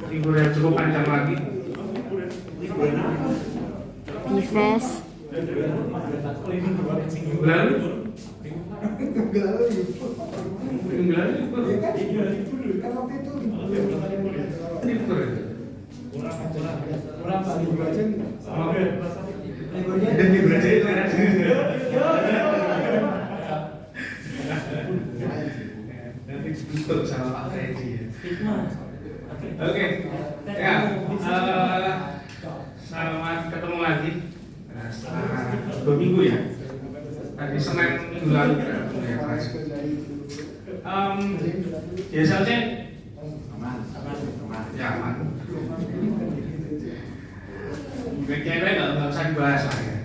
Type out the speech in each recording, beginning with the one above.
libur yang cukup panjang lagi. Dives. Minggu lalu libur. Libur. Kurang Pak, libur aja. Dan libur aja sekarang. Nanti tutup sama Pak Freddy ya. Oke, ya, selamat ketemu lagi. Setelah 2 minggu ya. Tadi Senin minggu lalu kita ketemu ya kelas. GSLC aman. Ya aman. Kayaknya nggak usah dibahas lah ya.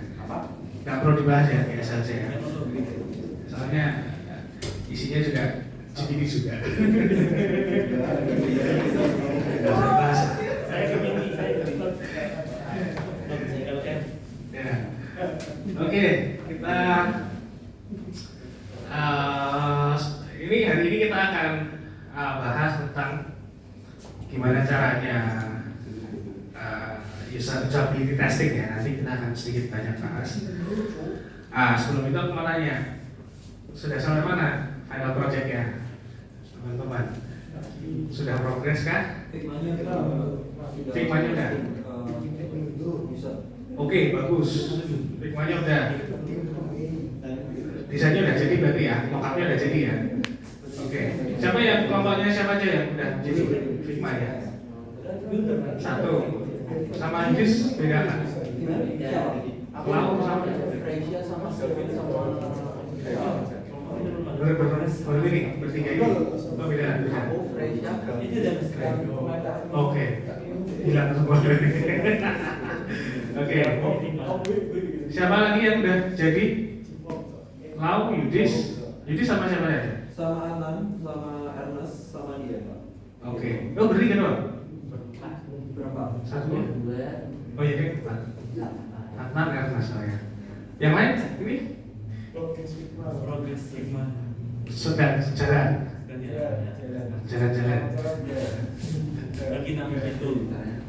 Nggak perlu dibahas ya GSLC ya. Soalnya isinya juga segini juga. Bahas. Ya. Oke, kita ini hari ini kita akan bahas tentang gimana caranya usability testing ya. Nanti kita akan sedikit banyak bahas. Sebelum itu aku mau tanya, sudah sampai mana final project ya, teman-teman? Sudah progres kah? Figma-nya udah? Oke, bagus. Figma-nya udah. Desainnya udah jadi berarti ya? Mock-up-nya udah jadi ya? Oke. Siapa yang kelompoknya siapa aja yang udah jadi Figma ya? 1. Sama Inggris beda kan? Lau sama baru ini bertiga ini. Oh beda. Oke. Hilang semua. Oke. Siapa lagi yang udah jadi? Lau, Yudis sama siapa ya? Sama Anan, sama Ernest, sama dia Pak. Oke. Oh bertiga doang? Berapa? 1. Oh iya kan? Adnan Ernest ya. Yang lain ini? Progres Figma. Sedang jalan. Jalan-jalan. Lagi nama itu.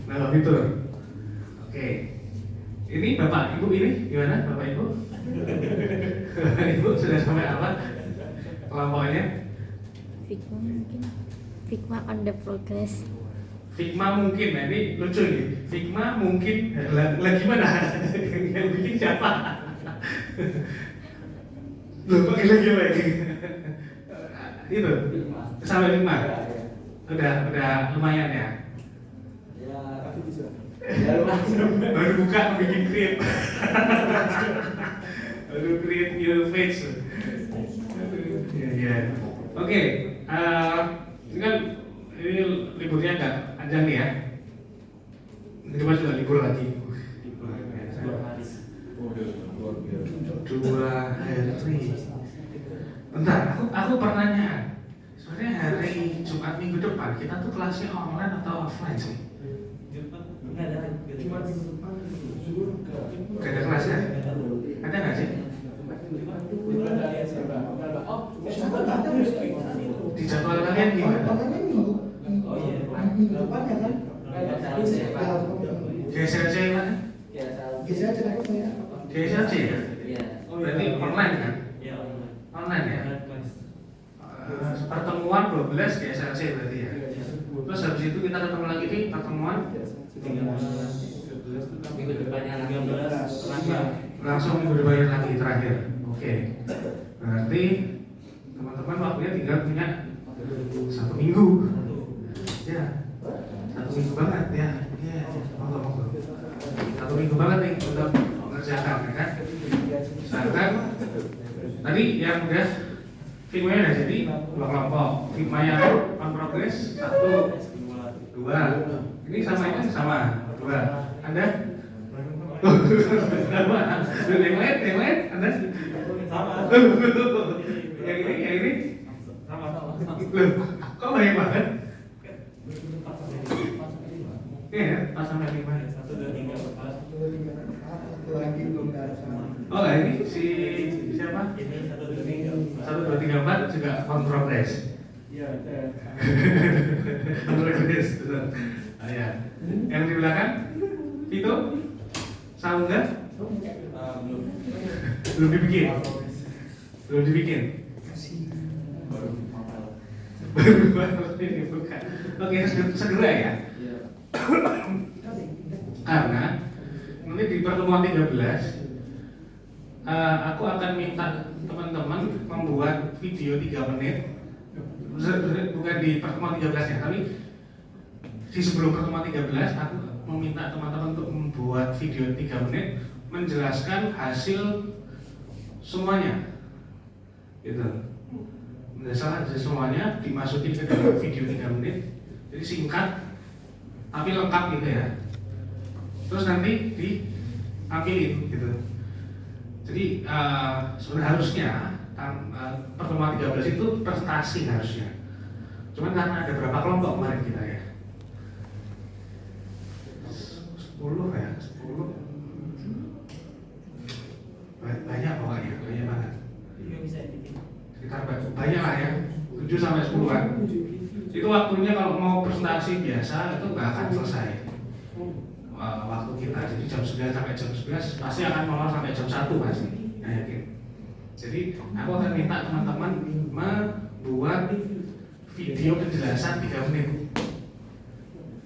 Nah gitu. Oke. Ini Bapak Ibu ini gimana Bapak Ibu? Bapak Ibu sudah sampai apa? Kelompoknya? Figma mungkin. Figma on the progress. Figma mungkin, nah ini lucu nih. Figma mungkin, lagi mana? Yang bikin siapa? Loh, pakai lagi. Itu, sampai Figma. Udah lumayan ya. Ya, tapi bisa. Baru buka bikin create. Baru create new page. Ya. Oke, ini kan ini liburnya agak panjang nih ya. Coba juga libur lagi. Libur biasa. 2 hari. Bentar, aku pertanyaan. Sebenarnya hari Jumat minggu depan kita tuh kelasnya online atau offline sih? Nggak ada. Gak ada kelasnya? Ada nggak sih? Di jadwal kalian gimana? Oh iya. Minggu depannya kan? GSLC mana? Bisa aja saya. GSLC ya? Berarti online kan? Iya, online. Online ya? Kelas. Pertemuan 12 GSLC berarti ya? Terus habis itu kita ketemu lagi di pertemuan Minggu depannya lagi 13 langsung minggu depan lagi terakhir. Oke. Berarti teman-teman waktunya tinggal punya 1 minggu. Ya, 1 minggu banget ya. Iya, monggo. 1 minggu banget nih untuk mengerjakan, ya kan? Misalkan tadi yang udah Figma udah jadi 2 kelompok. Figma yang on progress 1, 2. Ini sama ini sama 2. Anda? Sama. Yang lain Anda? sama. Yang ini? Sama. Loh, kok banyak banget? Iya, pas sampai 5. 1, 2, 3, 4. Lagi belum ada sama. Oh, ini si siapa? Ini 1, 2, 3, 1, 2, 3, 4 juga on progress. Iya, On progress. Ah, ya. Yang di belakang, Vito, sama enggak? Belum. Belum dibikin. Belum dibikin. Baru ini bukan. Oke, segera ya. Karena nanti di pertemuan 13 aku akan minta teman-teman membuat video 3 menit. Bukan di pertemuan 13 ya, tapi di sebelum pertemuan 13 aku meminta teman-teman untuk membuat video 3 menit menjelaskan hasil semuanya. Gitu. Menjelaskan hasil semuanya dimasukin ke dalam video 3 menit. Jadi singkat tapi lengkap gitu ya. Terus nanti diambilin gitu. Jadi sebenarnya harusnya pertemuan 13 itu presentasi harusnya. Cuman karena ada berapa kelompok kemarin kita ya? 10 ya, 10. Banyak pokoknya, banyak banget. Sekitar banyak lah ya, 7 sampai 10-an. Itu waktunya kalau mau presentasi biasa itu nggak akan selesai waktu kita. Jadi jam 9 sampai jam 11 pasti akan molor sampai jam 1 pasti, ya yakin. Jadi aku akan minta teman-teman membuat video penjelasan 3 menit.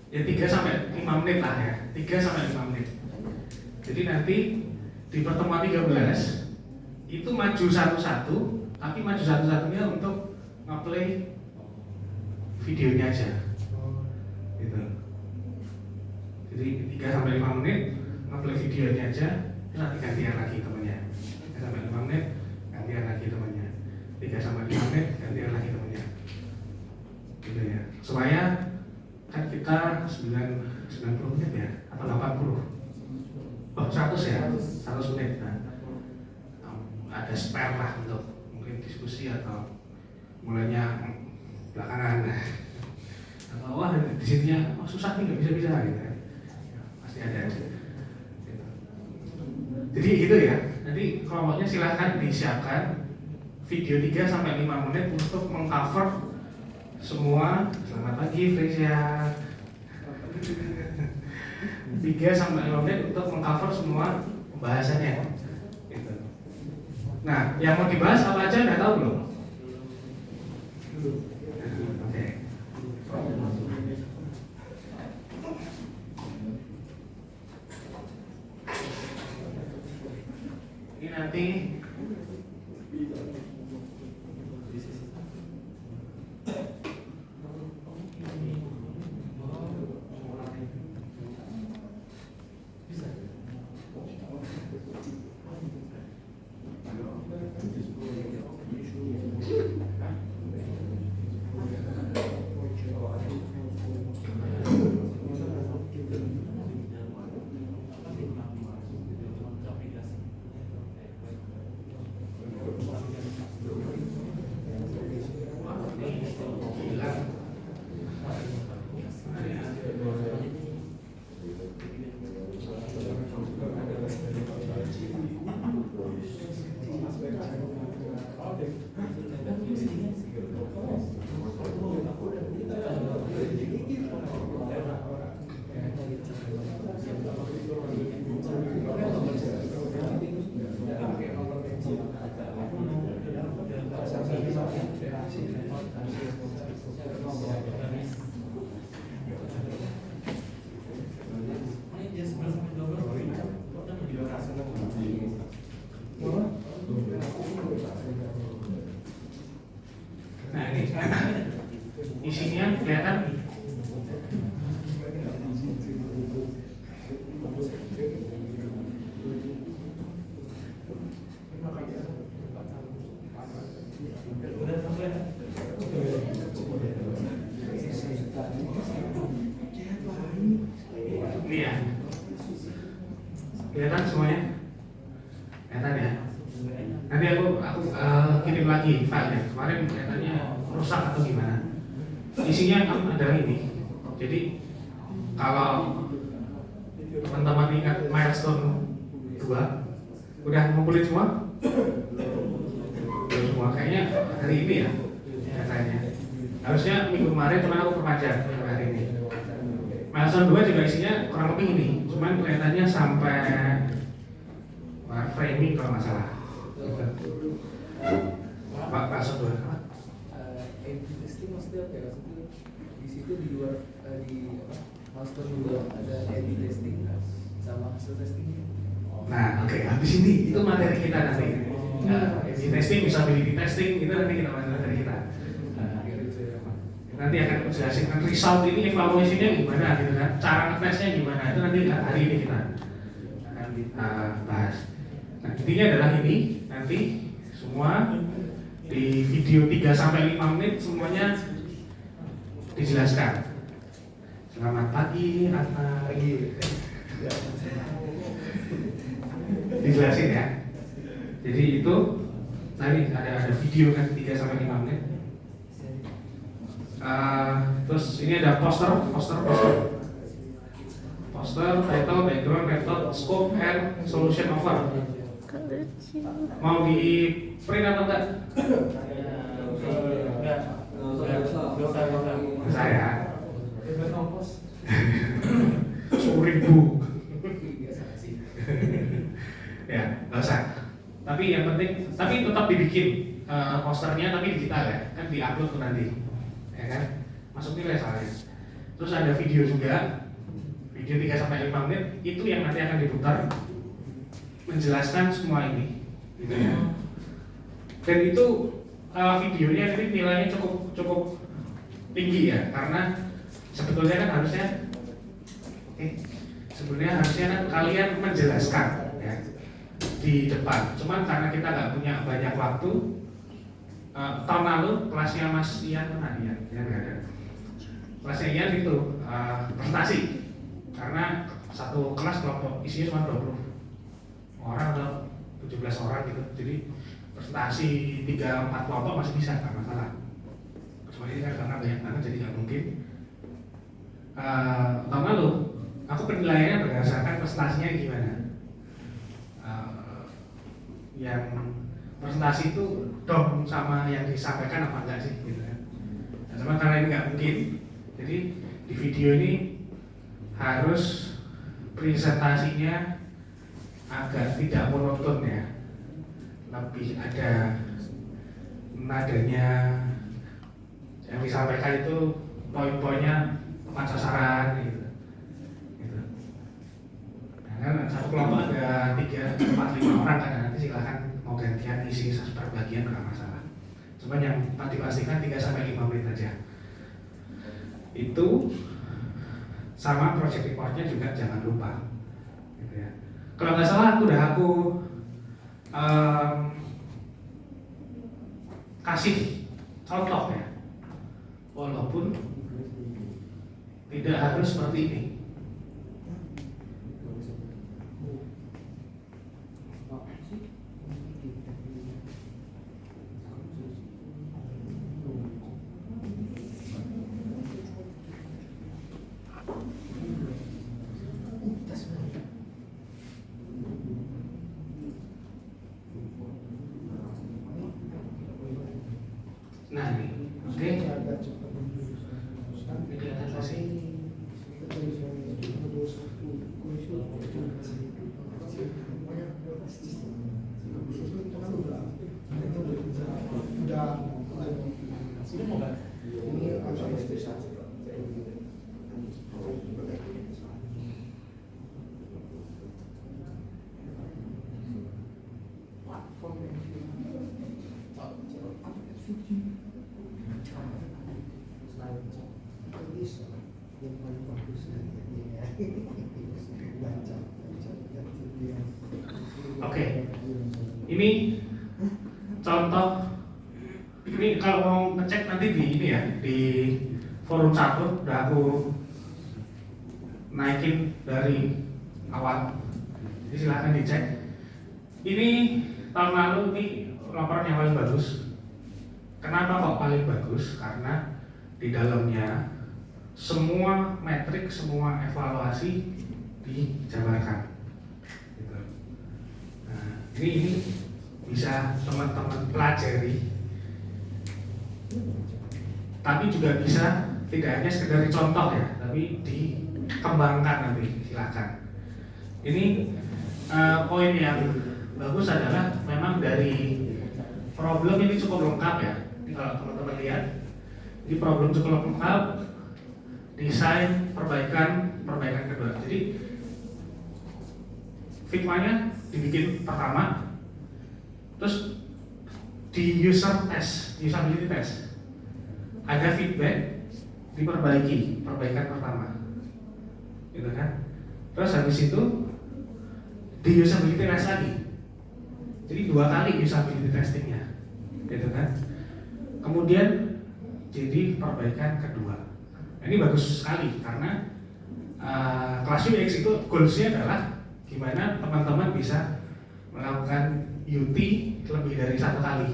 Ya 3 sampai 5 menit lah ya, 3 sampai 5 menit. Jadi nanti di pertemuan 13 itu maju satu-satu, tapi maju satu-satunya untuk nge-play videonya aja. Gitu. Jadi 3 sampai 5 menit nge-play videonya aja, nanti gantian lagi temennya. 3 sampai 5 menit gantian lagi temennya. 3 sampai 5 menit gantian lagi temennya. Gitu ya. Supaya kan kita 90 menit ya atau 80. Oh, 100 ya, 100 menit. Nah, ada spare lah untuk mungkin diskusi atau mulainya belakangan. Atau wah di sininya susah nih nggak bisa gitu ya. Pasti ada aja. Gitu. Jadi gitu ya. Nanti kelompoknya silahkan disiapkan video 3 sampai 5 menit untuk mengcover semua. Selamat pagi Fresia. 3 sampai 5 menit untuk mengcover semua pembahasannya. Gitu. Nah, yang mau dibahas apa aja udah tahu belum? Oke. Ini nanti nah ini isinya kelihatan. Ini ya, kelihatan semuanya, kelihatan ya. Nanti aku kirim lagi filenya. Kemarin kelihatannya rusak atau gimana. Isinya adalah ini. Jadi kalau teman-teman ingat milestone 2, udah ngumpulin semua? Belum semua, kayaknya hari ini ya katanya. Harusnya minggu kemarin cuma aku perpanjang sampai hari ini. Milestone 2 juga isinya kurang lebih ini, cuman kelihatannya sampai framing kalau nggak salah. Gitu. Pak milestone 2 apa? A/B testing maksudnya apa ya? Maksudnya di situ di luar di apa? Milestone dulu ada A/B testing sama hasil testingnya. Nah, oke, habis ini itu materi kita nanti. A/B testing, usability testing, itu nanti kita materi kita. Nanti akan jelasin kan result ini evaluasinya gimana gitu kan, cara ngetesnya gimana, itu nanti hari ini kita akan bahas. Nah, intinya adalah ini nanti semua di video 3-5 menit semuanya dijelaskan. Selamat pagi, pagi. Dijelasin ya. Jadi itu tadi ada video kan 3-5 menit. Terus ini ada poster, title, background, method, scope, and solution offer. Lucu. Mau di print atau enggak? Enggak usah. Saya Ongkos. 10.000. Ya, nggak usah. Tapi yang penting, tapi tetap dibikin posternya, tapi digital ya, kan diupload tuh nanti, ya kan? Masuk nilai soalnya. Terus ada video juga, video 3-5 menit, itu yang nanti akan diputar, menjelaskan semua ini, gitu ya. Dan itu videonya nanti nilainya cukup tinggi ya, karena sebetulnya kan harusnya, sebenarnya harusnya kan kalian menjelaskan ya di depan. Cuman karena kita nggak punya banyak waktu, tahun lalu kelasnya Mas Ian mana Ian? Ya nggak ada. Kelasnya Ian itu presentasi, karena satu kelas kelompok isinya cuma 20 orang atau 17 orang gitu. Jadi presentasi 3-4 kelompok masih bisa, nggak masalah. Cuma ini kan karena banyak banget jadi nggak mungkin. Tahun lalu aku penilaiannya berdasarkan presentasinya gimana. Yang presentasi itu dong sama yang disampaikan apa enggak sih gitu kan. Nah, cuma karena ini nggak mungkin, jadi di video ini harus presentasinya agak tidak monoton ya, lebih ada nadanya, yang disampaikan itu poin-poinnya tepat sasaran gitu. Kan satu kelompok ada 3-4-5 orang kan, nanti silahkan mau gantian isi per bagian nggak masalah. Cuman yang dipastikan 3-5 menit aja. Itu sama project reportnya juga jangan lupa. Gitu ya. Kalau nggak salah aku kasih contoh ya, walaupun tidak harus seperti ini. Nah nih, oke. Ini kelihatan nggak sih? Oke, ini contoh. Ini kalau mau ngecek nanti di ini ya, di forum 1 udah aku naikin dari awal. Jadi silahkan dicek. Ini tahun lalu ini laporan yang paling bagus. Kenapa kok paling bagus? Karena di dalamnya semua metrik, semua evaluasi dijabarkan. Gitu. Nah, ini bisa teman-teman pelajari, tapi juga bisa tidak hanya sekedar contoh ya, tapi kembangkan nanti, silakan. Ini poin yang bagus adalah memang dari problem ini cukup lengkap ya. Ini kalau teman-teman lihat, ini problem cukup lengkap, desain, perbaikan kedua. Jadi Figma-nya dibikin pertama, terus di user test, usability test, ada feedback, diperbaiki, perbaikan pertama, gitu kan? Terus habis itu di usability test lagi, jadi 2 kali usability testingnya, gitu kan? Kemudian jadi perbaikan kedua. Ini bagus sekali karena kelas UX itu goalsnya adalah gimana teman-teman bisa melakukan UT lebih dari 1 kali,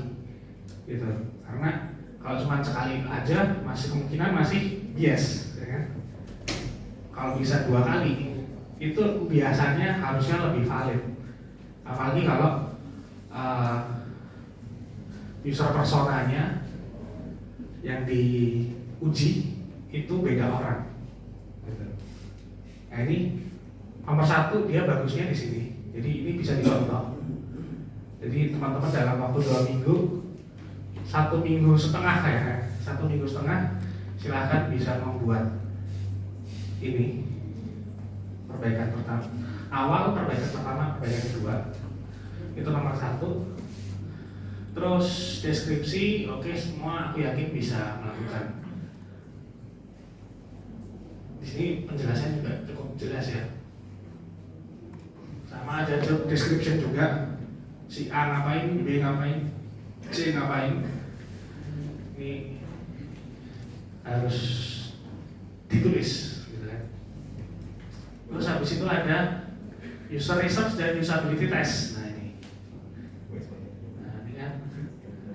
gitu. Karena kalau cuma sekali aja masih kemungkinan masih bias, ya kan? Kalau bisa 2 kali itu biasanya harusnya lebih valid. Apalagi kalau user personanya yang diuji itu beda orang, gitu. Nah ini nomor 1 dia bagusnya di sini. Jadi ini bisa dicontoh. Jadi teman-teman dalam waktu 2 minggu, 1,5 minggu ya, 1,5 minggu silahkan bisa membuat ini perbaikan pertama, awal perbaikan pertama, perbaikan kedua. Itu nomor 1. Terus deskripsi, oke, semua aku yakin bisa melakukan. Di sini penjelasan juga cukup jelas ya. Sama ada job description juga, si A ngapain, B ngapain, C ngapain. Ini harus ditulis, gitu kan. Terus habis itu ada user research dan usability test. Nah ini kan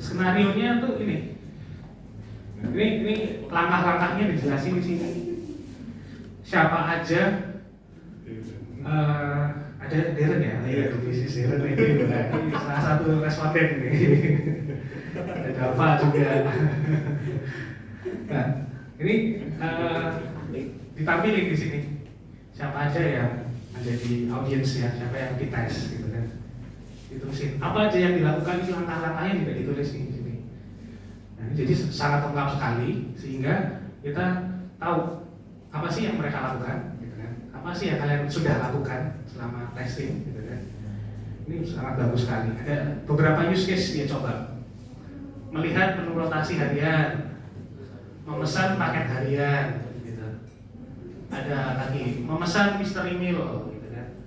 skenarionya tuh ini langkah-langkahnya dijelasin di sini. Siapa aja ada Darren ya, bisnis Darren ini salah satu responden ini. Ada Dava juga. Nah, ini ditampilin di sini. Siapa aja yang ada di audiens ya, siapa yang dites gitu kan. Ditulisin. Apa aja yang dilakukan, itu langkah-langkahnya juga ditulis di sini. Nah, jadi sangat lengkap sekali sehingga kita tahu apa sih yang mereka lakukan, gitu kan? Apa sih yang kalian sudah lakukan selama testing, gitu kan? Ini sangat bagus sekali. Ada beberapa use case dia coba melihat menu rotasi harian, memesan paket harian, gitu. Ada lagi memesan mystery meal, gitu kan?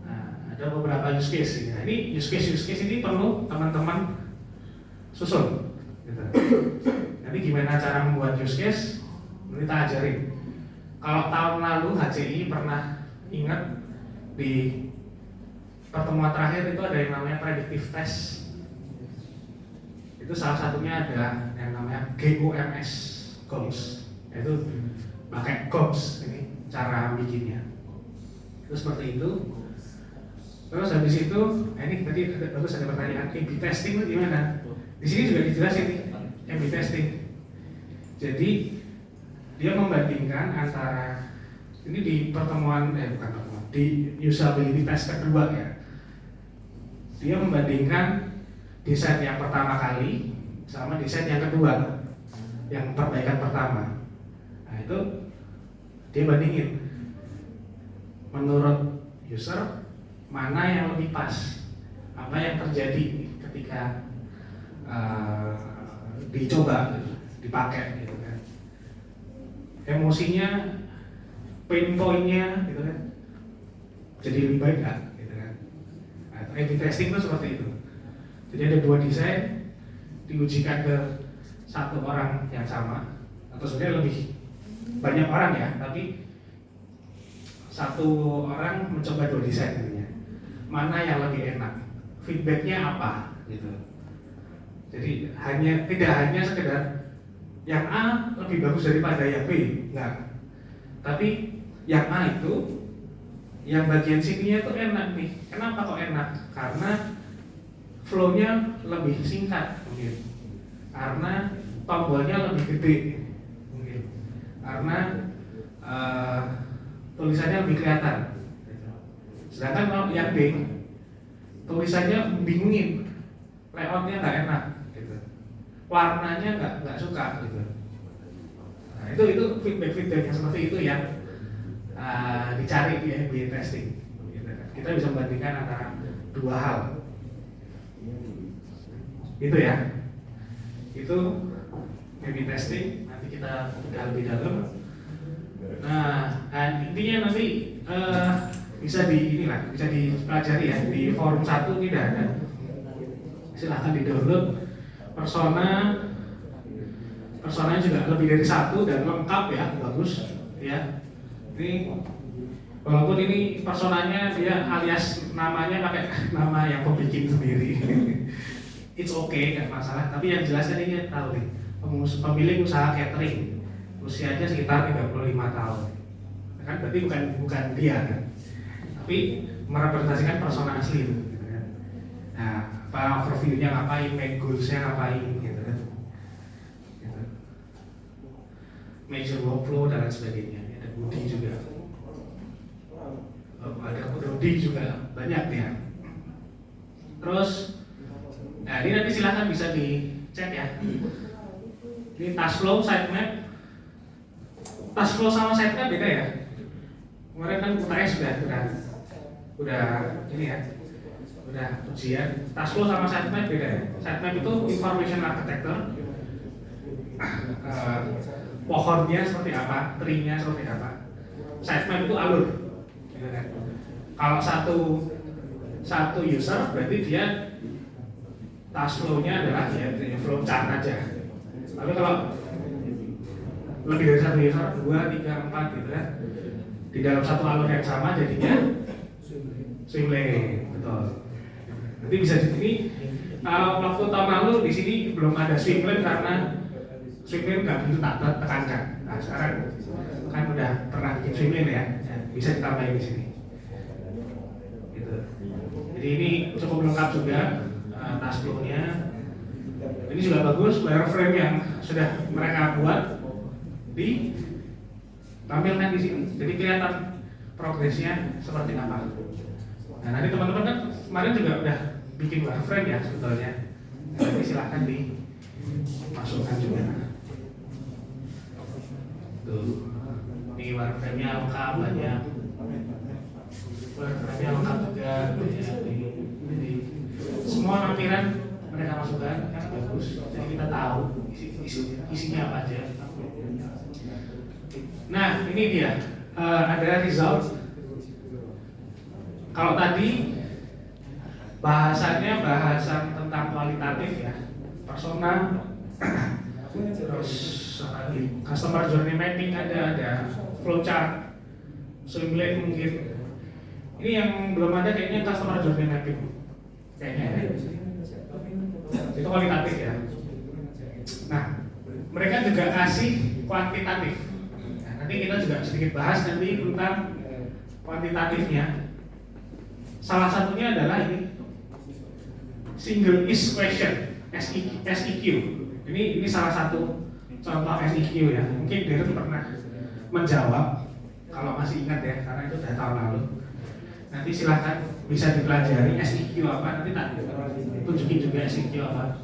Nah, ada beberapa use case. Nah, ini use case ini perlu teman-teman susun, gitu. Nanti gimana cara membuat use case, kita ajarin. Kalau tahun lalu HCI pernah ingat di pertemuan terakhir itu ada yang namanya predictive test. Itu salah satunya ada yang namanya GOMS, GOMS. Itu pakai GOMS ini cara bikinnya. Itu seperti itu. Terus habis itu, ini tadi bagus ada pertanyaan, A/B testing itu gimana? Di sini juga dijelasin nih, A/B testing. Jadi dia membandingkan antara ini di pertemuan di usability test kedua ya. Dia membandingkan desain yang pertama kali sama desain yang kedua, yang perbaikan pertama. Nah itu dia bandingin menurut user mana yang lebih pas, apa yang terjadi ketika dicoba, dipakai gitu kan. Emosinya, pain point-nya gitu kan, jadi lebih baik nggak gitu kan. Nah, A/B testing itu seperti itu. Jadi ada 2 desain diujikan ke 1 orang yang sama, atau sebenarnya lebih banyak orang ya, tapi 1 orang mencoba 2 desain intinya. Mana yang lebih enak, feedbacknya apa gitu. Jadi tidak hanya sekedar yang A lebih bagus daripada yang B, enggak. Tapi yang A itu, yang bagian sininya itu enak nih. Kenapa kok enak? Karena flow-nya lebih singkat mungkin. Karena tombolnya lebih gede mungkin. Karena karena tulisannya lebih kelihatan. Sedangkan kalau yang B tulisannya bingungin, layoutnya nggak enak, gitu. Warnanya nggak suka, gitu. Nah, itu feedback yang seperti itu yang dicari di A/B testing. Gitu. Kita bisa membandingkan antara dua hal. Itu ya. Itu A/B testing. Nanti kita udah lebih dalam. Nah, intinya nanti bisa dipelajari ya di forum 1 tidak ada. Silahkan di-download. Personanya juga lebih dari 1 dan lengkap ya, bagus ya. Ini walaupun ini personanya dia alias namanya pakai nama yang pembikin sendiri. It's okay, nggak masalah. Tapi yang jelas kan ini tahu nih, pemilik usaha catering usianya sekitar 35 tahun. Kan berarti bukan dia kan. Tapi merepresentasikan persona asli gitu kan. Nah, apa overview-nya ngapain, main goals-nya ngapain gitu kan. Gitu. Major workflow dan lain sebagainya. Ada Budi juga. Ada Rudi juga banyak ya. Terus nah ini nanti silahkan bisa dicek ya. Ini task flow, sitemap. Task flow sama sitemap beda ya. Kemarin kan UTS udah ini ya, udah ujian. Task flow sama sitemap beda ya. Sitemap itu information architecture, pohonnya seperti apa, tree-nya seperti apa. Sitemap itu alur, gitu kan. Kalau satu user berarti dia task flow-nya adalah ya flow chart aja. Tapi kalau lebih dari satu user, 2, 3, 4 gitu kan, di dalam satu alur yang sama jadinya swim lane, betul. Nanti bisa di sini. Waktu tahun lalu di sini belum ada swim lane karena swim lane nggak begitu tak tekankan. Nah sekarang kan udah pernah bikin swim lane ya, bisa ditambahin di sini. Gitu. Jadi ini cukup lengkap juga task flow-nya. Ini juga bagus wireframe yang sudah mereka buat ditampilkan di sini. Jadi kelihatan progresnya seperti apa. Nah nanti teman-teman kan kemarin juga udah bikin wireframe ya sebetulnya. Nanti silahkan dimasukkan juga. Tuh, ini wireframe-nya lengkap banyak. Wireframe-nya lengkap juga. Jadi semua lampiran mereka masukkan kan bagus. Jadi kita tahu isinya apa aja. Nah ini dia ada result. Kalau tadi bahasannya bahasan tentang kualitatif ya, persona, terus customer journey mapping ada flowchart, swim lane mungkin. Ini yang belum ada kayaknya customer journey mapping, kayaknya ya. Itu kualitatif ya. Nah, mereka juga kasih kuantitatif. Nah, nanti kita juga sedikit bahas nanti tentang kuantitatifnya. Salah satunya adalah ini single is question, SEQ. Ini salah satu contoh SEQ ya. Mungkin Darren pernah menjawab, kalau masih ingat ya, karena itu sudah tahun lalu. Nanti silahkan bisa dipelajari SEQ apa, nanti tak tunjukin juga SEQ apa.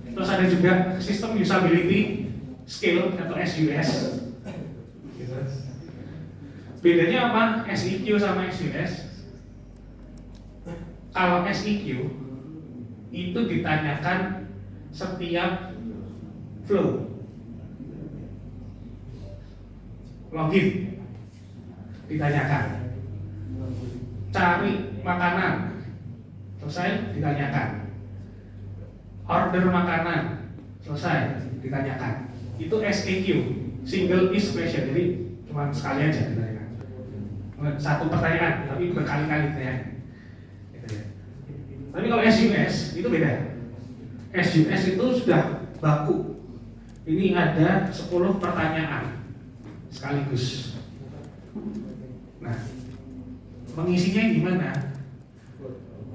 Terus ada juga sistem usability scale atau SUS. Gitu. Bedanya apa SEQ sama SUS? Kalau SEQ itu ditanyakan setiap flow, login ditanyakan, cari makanan selesai ditanyakan, order makanan selesai ditanyakan. Itu SEQ, single is question, jadi cuma sekali aja ditanyakan, satu pertanyaan tapi berkali-kali ditanyakan. Tapi kalau SUS itu beda. SUS itu sudah baku. Ini ada 10 pertanyaan sekaligus. Nah, mengisinya gimana?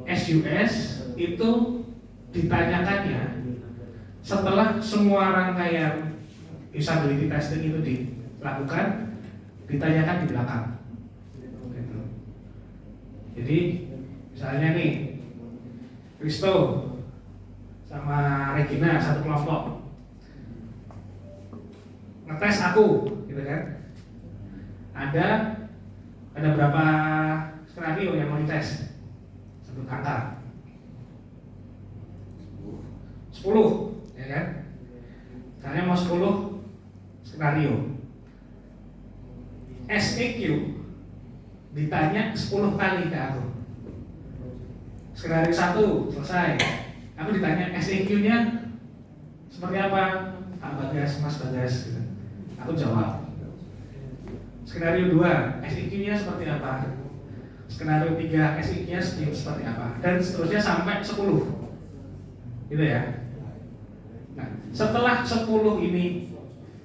SUS itu ditanyakannya setelah semua rangkaian usability testing itu dilakukan, ditanyakan di belakang. Gitu. Jadi misalnya nih, Risto sama Regina satu kelompok ngetes aku, gitu kan? Ada berapa skenario yang mau dites? Sebut angka. 10, ya kan? Misalnya mau 10 skenario. SEQ ditanya 10 kali ke aku. Skenario 1 selesai. Aku ditanya SEQ-nya seperti apa? Pak Bagas, Mas Bagas, gitu. Aku jawab. Skenario 2, SEQ-nya seperti apa? Skenario 3, SEQ-nya seperti apa? Dan seterusnya sampai 10. Gitu ya. Nah, setelah 10 ini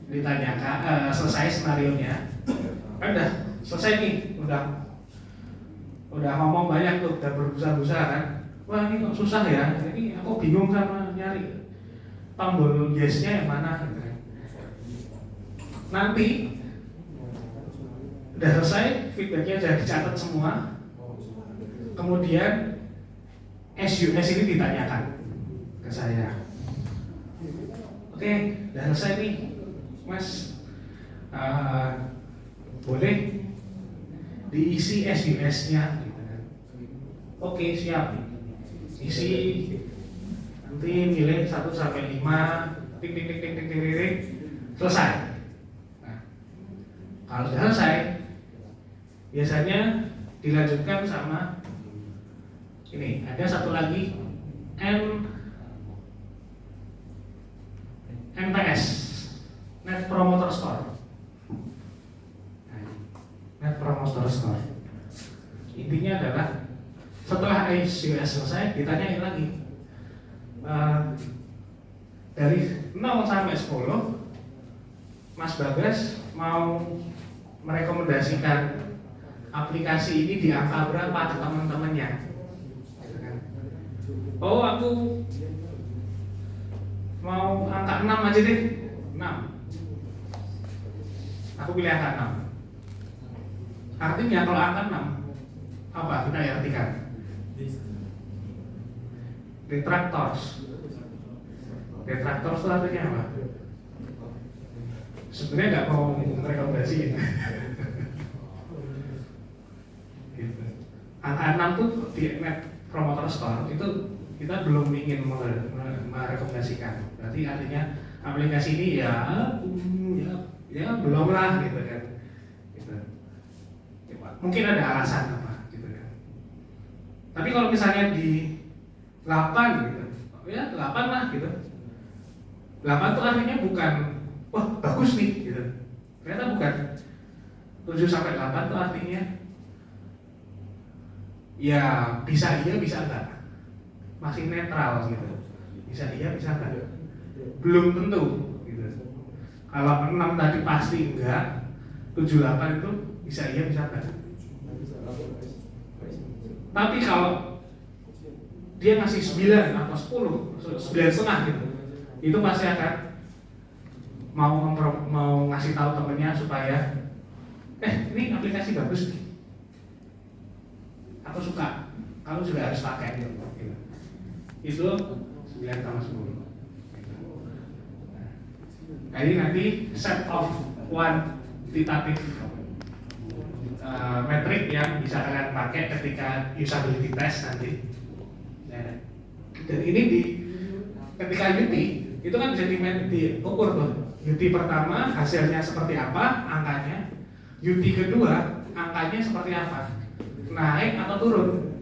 ditanyakan, selesai skenarionya, kan udah selesai nih, udah ngomong banyak tuh, udah berbusa-busa kan. Wah, ini kok susah ya, ini aku bingung sama nyari tombol yes-nya yang mana gitu kan. Nanti udah selesai, feedbacknya sudah dicatat semua. Kemudian SUS ini ditanyakan ke saya. Oke, udah selesai nih, Mas. Boleh diisi SUS-nya gitu kan. Oke, siap. Isi, nanti milih 1 sampai 5, tik tik tik tik tik tik tik, selesai. Nah, kalau sudah selesai, biasanya dilanjutkan sama ini. Ada satu lagi NPS, Net Promoter Score. Net Promoter Score. Intinya adalah setelah SUS selesai, ditanyain lagi dari 0 sampai 10, Mas Bagas mau merekomendasikan aplikasi ini di angka berapa ke teman-temannya? Oh, aku mau angka 6 aja deh. 6. Aku pilih angka 6. Artinya kalau angka 6 apa kita artikan? Detractors. Detractors itu artinya apa? Sebenarnya nggak mau merekomendasiin. Gitu. Angka 6 tuh di Net Promoter Score itu kita belum ingin merekomendasikan. Berarti artinya aplikasi ini ya belum lah gitu kan. Gitu. Mungkin ada alasan apa gitu kan. Tapi kalau misalnya di 8 gitu, ya 8 lah gitu. 8 tuh artinya bukan wah bagus nih gitu. Ternyata bukan. 7 sampai 8 tuh artinya ya bisa iya bisa enggak. Masih netral gitu. Bisa iya bisa enggak. Belum tentu gitu. Kalau 6 tadi pasti enggak, 7 8 itu bisa iya bisa enggak. Tapi kalau dia ngasih 9 atau 10, 9,5 gitu, itu pasti akan mau ngasih tahu temennya supaya ini aplikasi bagus nih, aku suka, kamu juga harus pakai gitu. Itu 9 sama 10. Nah, ini nanti set of quantitative metrik yang bisa kalian pakai ketika usability test nanti. Dan ini ketika UT itu kan bisa diukur tuh. UT pertama hasilnya seperti apa angkanya, UT kedua angkanya seperti apa, naik atau turun.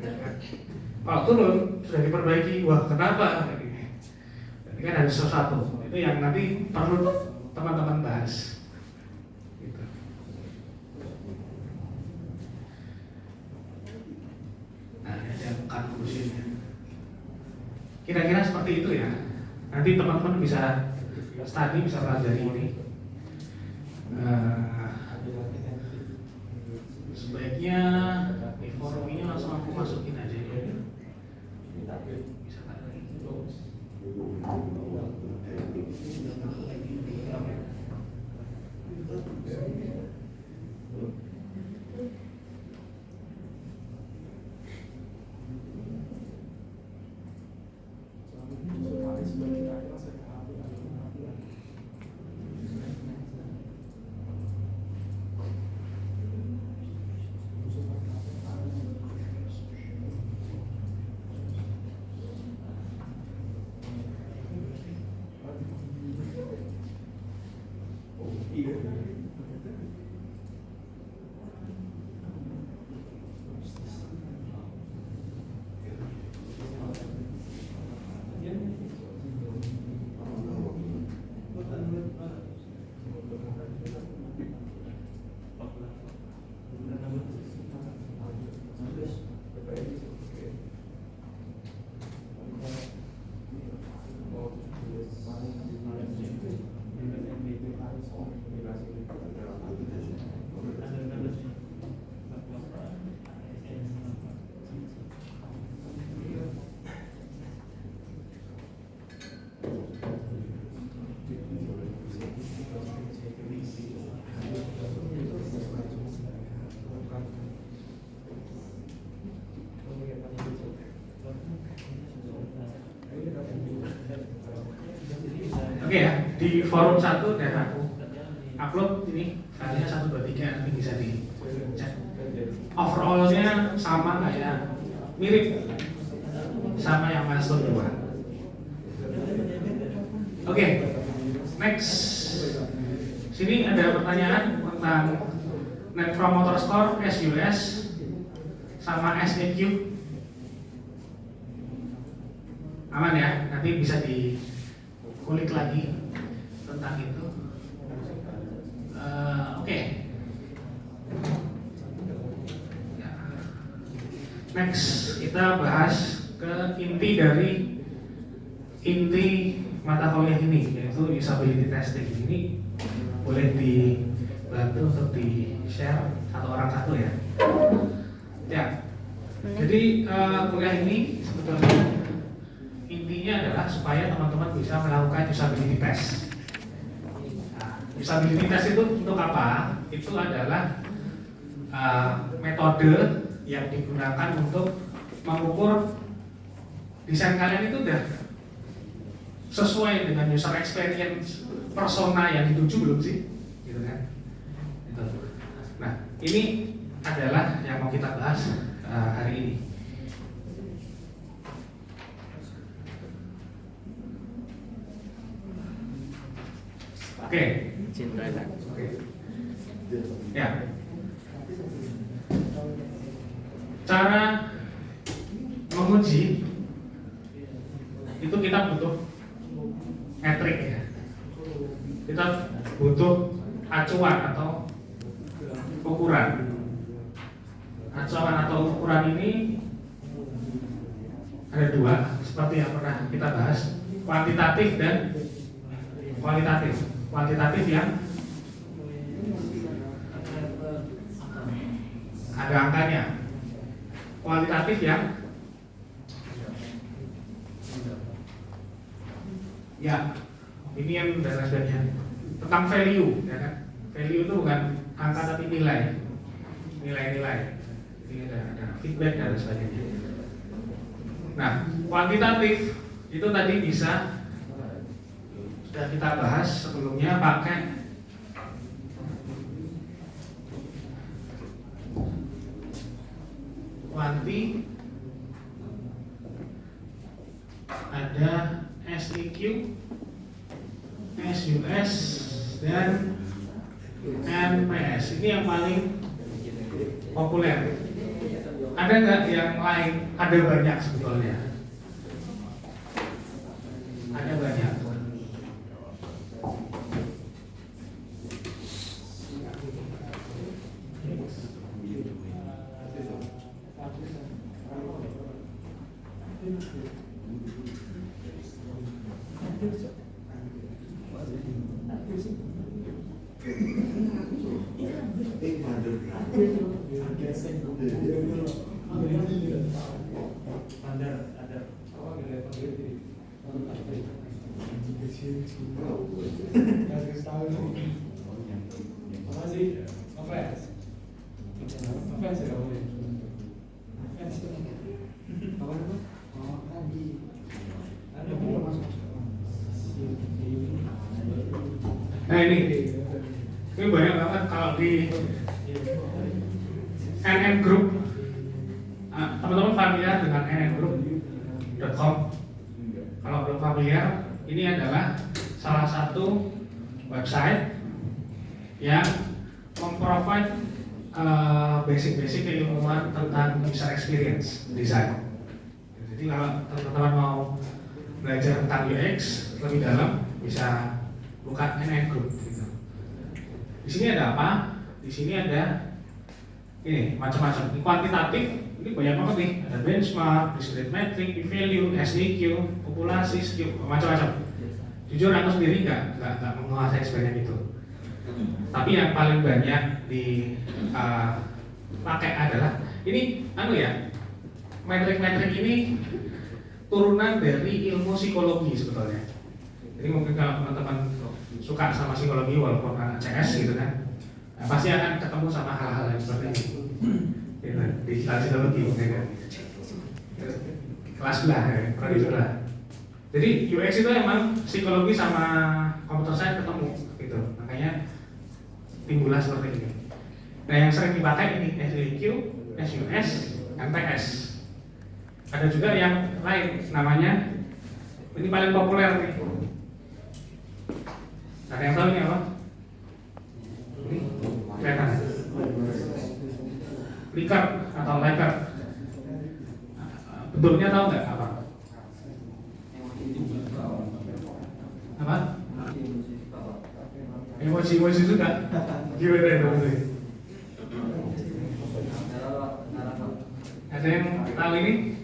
Kalau turun sudah diperbaiki, wah kenapa? Ini kan ada sesuatu. Itu yang nanti perlu teman-teman bahas. Gitu. Nah, ada konklusinya. Kira-kira seperti itu ya. Nanti teman-teman bisa study, bisa pelajari ini. Sebaiknya di forum ini langsung aku masukin aja ya. Bisa kan? Oke ya, di forum 1 dan aku upload ini filenya 1, 2, 3, nanti bisa dicek. Overallnya sama nggak ya? Mirip sama yang masuk 2. Oke, next. Sini ada pertanyaan tentang Net Promoter Score, SUS, sama SEQ. Aman ya? Nanti bisa dikulik lagi tentang itu. Oke. Ya. Next, kita bahas ke inti mata kuliah ini, yaitu usability testing. Ini boleh dibantu untuk di-share satu ya. Ya. Jadi kuliah ini sebetulnya intinya adalah supaya teman-teman bisa melakukan usability test. Nah, usability test itu untuk apa? Itu adalah metode yang digunakan untuk mengukur desain kalian itu udah sesuai dengan user experience persona yang dituju belum sih? Gitu kan? Itu. Nah, ini adalah yang mau kita bahas hari ini. Oke. Oke. Ya. Cara menguji itu kita butuh metrik ya. Kita butuh acuan atau ukuran. Acuan atau ukuran ini ada 2, seperti yang pernah kita bahas, kuantitatif dan kualitatif. Kuantitatif yang ada angkanya, kualitatif yang ya opinion dan lain sebagainya, tentang value ya kan. Value itu bukan angka tapi nilai. Ini ada feedback dan lain sebagainya. Nah, kuantitatif itu tadi bisa sudah kita bahas sebelumnya pakai kuanti, ada SEQ, SUS, dan NPS. Ini yang paling populer. Ada nggak yang lain? Ada banyak sebetulnya. Ada banyak. Nah ini banyak banget kalau di NN Group. Teman-teman familiar dengan nngroup.com? Kalau belum familiar, ini adalah salah satu website yang memprovide basic-basic keilmuan tentang user experience design. Jadi kalau teman-teman mau belajar tentang UX lebih dalam, bisa buka NN Group. Gitu. Di sini ada apa? Di sini ada ini macam-macam. Ini kuantitatif, ini banyak banget nih. Ada benchmark, discrete metric, p-value, SDQ, populasi, skew, macam-macam. Jujur aku sendiri nggak menguasai sebanyak itu. Tapi yang paling banyak dipakai adalah ini, metrik-metrik ini turunan dari ilmu psikologi sebetulnya. Jadi mungkin kalau teman-teman suka sama psikologi walaupun anak CS gitu kan, pasti akan ketemu sama hal-hal yang seperti ini. Gitu, digital psikologi mungkin kan. Kelas belah, prodi sebelah. Jadi UX itu emang psikologi sama komputer science ketemu gitu. Makanya timbullah seperti ini. Nah, yang sering dipakai ini SDQ, SUS, MTS. Ada juga yang lain namanya, ini paling populer nih. Ada yang tahu ini apa? Ini kelihatan. Likert atau Likert. Bentuknya tahu nggak apa? Apa? Emoji juga. Gimana itu? Ada yang tahu ini?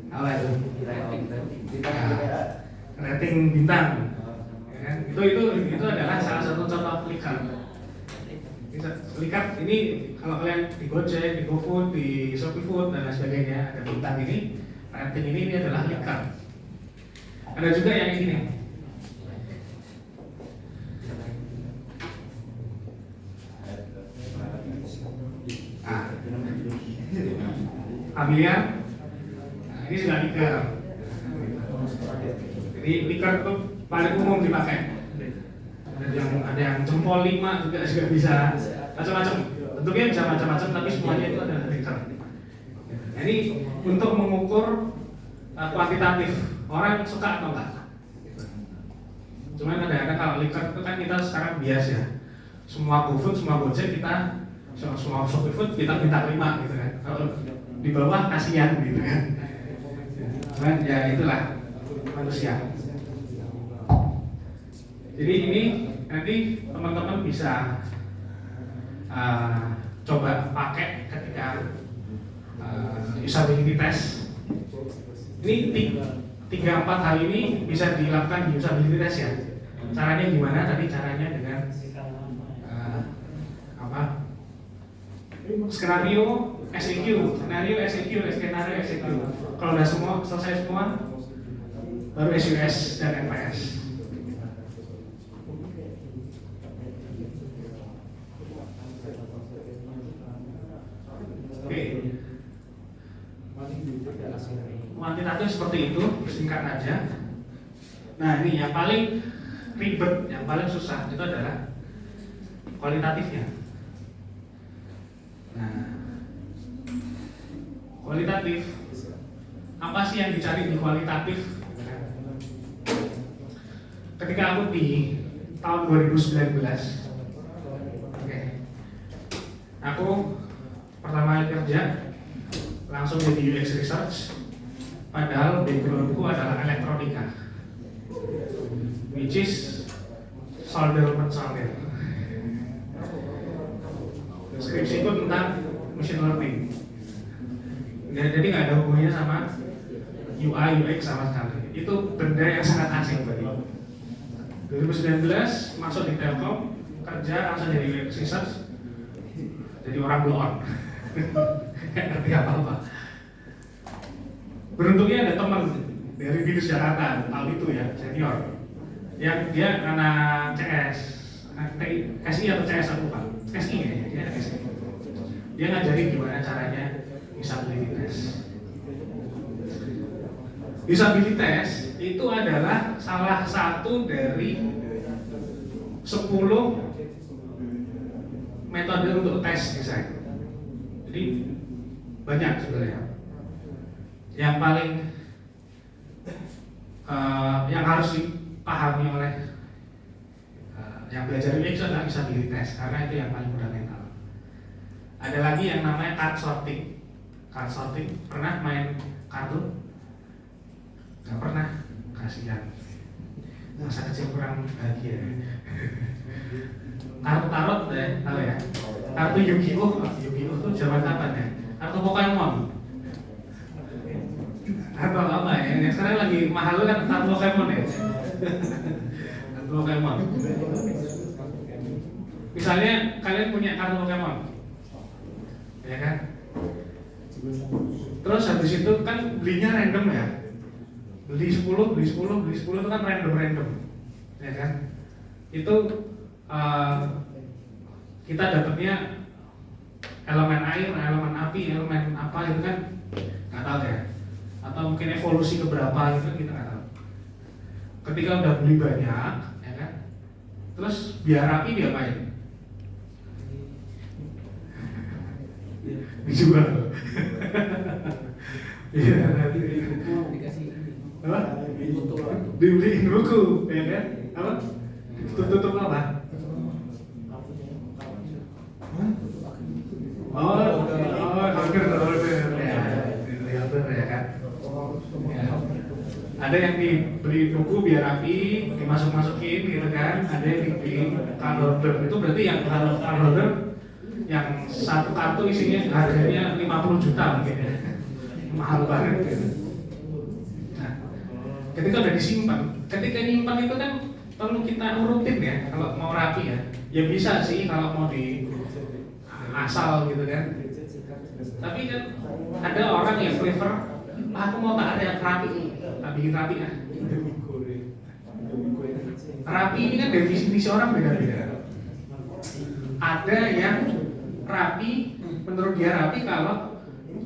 Apa itu? Rating bintang. Ya, itu adalah salah satu contoh Likert. Likert ini kalau kalian di Gojek, di GoFood, di ShopeeFood dan lain sebagainya ada bintang ini, rating ini adalah Likert. Ada juga yang ini. Familiar? Nah, ini sudah Likert. Jadi Likert itu paling umum dipakai. Ada yang jempol 5 juga bisa, macam-macam. Bentuknya bisa macam-macam, tapi semuanya itu adalah Likert. Nah, ini untuk mengukur kuantitatif orang suka atau enggak. Cuman kadang-kadang kalau Likert itu kan kita sekarang bias ya. Semua GoFood, semua Gojek kita, semua ShopeeFood kita bintang 5 gitu kan. Kalau di bawah kasihan gitu kan. Cuman ya itulah manusia. Jadi ini nanti teman-teman bisa coba pakai ketika usability test. Ini 3-4 hal ini bisa dilakukan di usability test ya. Caranya gimana? Tadi caranya dengan skenario SEQ, skenario SEQ. Kalau udah semua selesai semua, baru SUS dan MPS. Oke. Kuantitatif seperti itu, singkat aja. Nah, ini yang paling ribet, yang paling susah itu adalah kualitatifnya. Nah, kualitatif, apa sih yang dicari di kualitatif? Ketika aku di tahun 2019, aku pertama kali kerja langsung jadi UX research, padahal backgroundku adalah elektronika, which is solder. Skripsiku tentang machine learning. Jadi nggak ada hubungannya sama UI UX sama sekali. Itu benda yang sangat asing bagi. 2019 masuk di Telkom, kerja langsung jadi UX research, jadi orang blow on. Nggak ngerti apa-apa. Beruntungnya ada teman dari BINUS Jakarta tahun itu ya, senior, yang dia anak CS, SI atau CS aku lupa, SI kayaknya, dia anak SI. Dia ngajarin gimana caranya usability test. Usability test itu adalah salah satu dari 10 metode untuk tes desain. Jadi banyak sebenarnya. Yang paling yang harus dipahami oleh yang belajar UX adalah usabilitas, karena itu yang paling fundamental. Ada lagi yang namanya card sorting. Card sorting, pernah main kartu? Gak pernah, kasihan. Masa kecil kurang bahagia. Kartu tarot deh, tahu ya? Kartu Yu-Gi-Oh, Yu-Gi-Oh tuh zaman kapan ya? Kartu Pokemon. Kartu apa ya? Yang sekarang lagi mahal kan kartu Pokemon ya? Kartu Pokemon. Misalnya kalian punya kartu Pokemon, ya kan? Terus habis itu kan belinya random ya. Beli 10 itu kan random, ya kan? Itu kita dapatnya elemen air, elemen api, elemen apa itu kan nggak tahu ya. Atau mungkin evolusi keberapa itu kita nggak tahu. Ketika udah beli banyak, ya kan? Terus biar rapi diapain? Dijual. Iya, nanti dikasih apa? foto. Dibeliin buku, ya kan? Apa? Tutup apa? Order ya kan? Ya. Ada yang dibeli buku biar rapi, dimasuk-masukin gitu kan? Ada yang dibeli card holder, itu berarti yang card holder yang satu kartu isinya harganya 50 juta mungkin ya. Mahal banget gitu. Nah, ketika udah disimpan, ketika nyimpan itu kan perlu kita urutin ya, kalau mau rapi ya. Ya bisa sih kalau mau di asal gitu kan. Tapi kan ada orang yang prefer, aku mau tak ada yang rapi, tak bikin rapi ah. Rapi ini kan definisi orang beda-beda. Ada yang rapi, menurut dia rapi kalau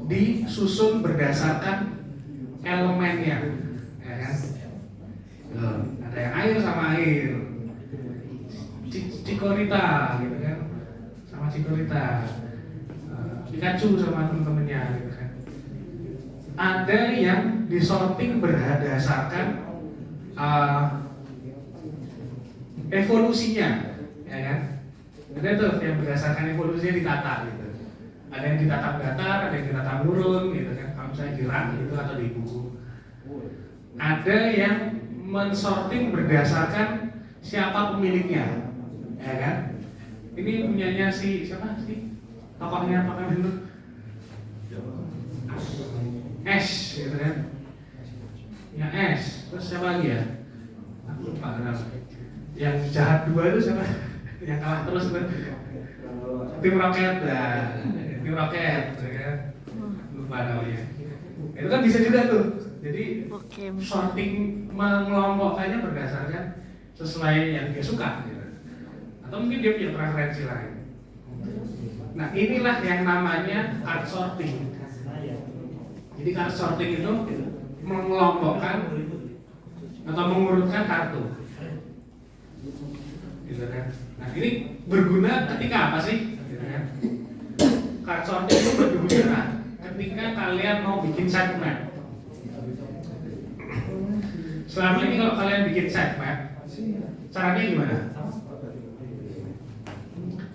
disusun berdasarkan elemennya, ya kan? Ada yang air sama air, Cikorita gitu kan, sama Cikorita, Pikachu sama temen-temennya gitu kan. Ada yang disorting berdasarkan evolusinya, ya kan? Ada tuh yang berdasarkan evolusinya ditata gitu. Ada yang ditata datar, ada yang ditata turun gitu kan. Kalau misalnya di rak gitu atau di buku. Ada yang mensorting berdasarkan siapa pemiliknya, ya kan? Ini punyanya siapa sih? Tokohnya apa kan itu? Ash, gitu kan? Ya Ash. Terus siapa lagi ya? Aku lupa kenapa. Yang jahat dua itu siapa? Yang kalah terus itu? Tim Rocket, Tim Rocket, ya kan? Lupa namanya. Itu kan bisa juga tuh. Jadi sorting mengelompokkannya berdasarkan sesuai yang dia suka, gitu. Atau mungkin dia punya preferensi lain. Nah inilah yang namanya card sorting. Jadi card sorting itu mengelompokkan atau mengurutkan kartu, gitu kan? Nah ini berguna ketika apa sih? Gitu kan? Card sorting itu berguna ketika kalian mau bikin sitemap. Selama ini kalau kalian bikin sitemap, caranya gimana?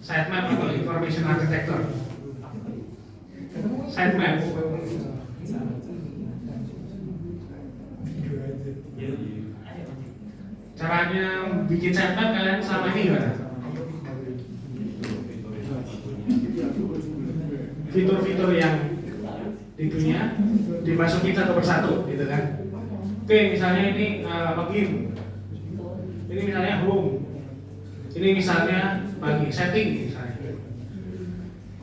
Sitemap itu information architecture. Sitemap. Caranya bikin sitemap kalian selama ini gimana? Fitur-fitur yang di dunia dimasukin satu persatu, gitu kan? Oke, misalnya ini login, ini misalnya home, ini misalnya bagi setting, misalnya.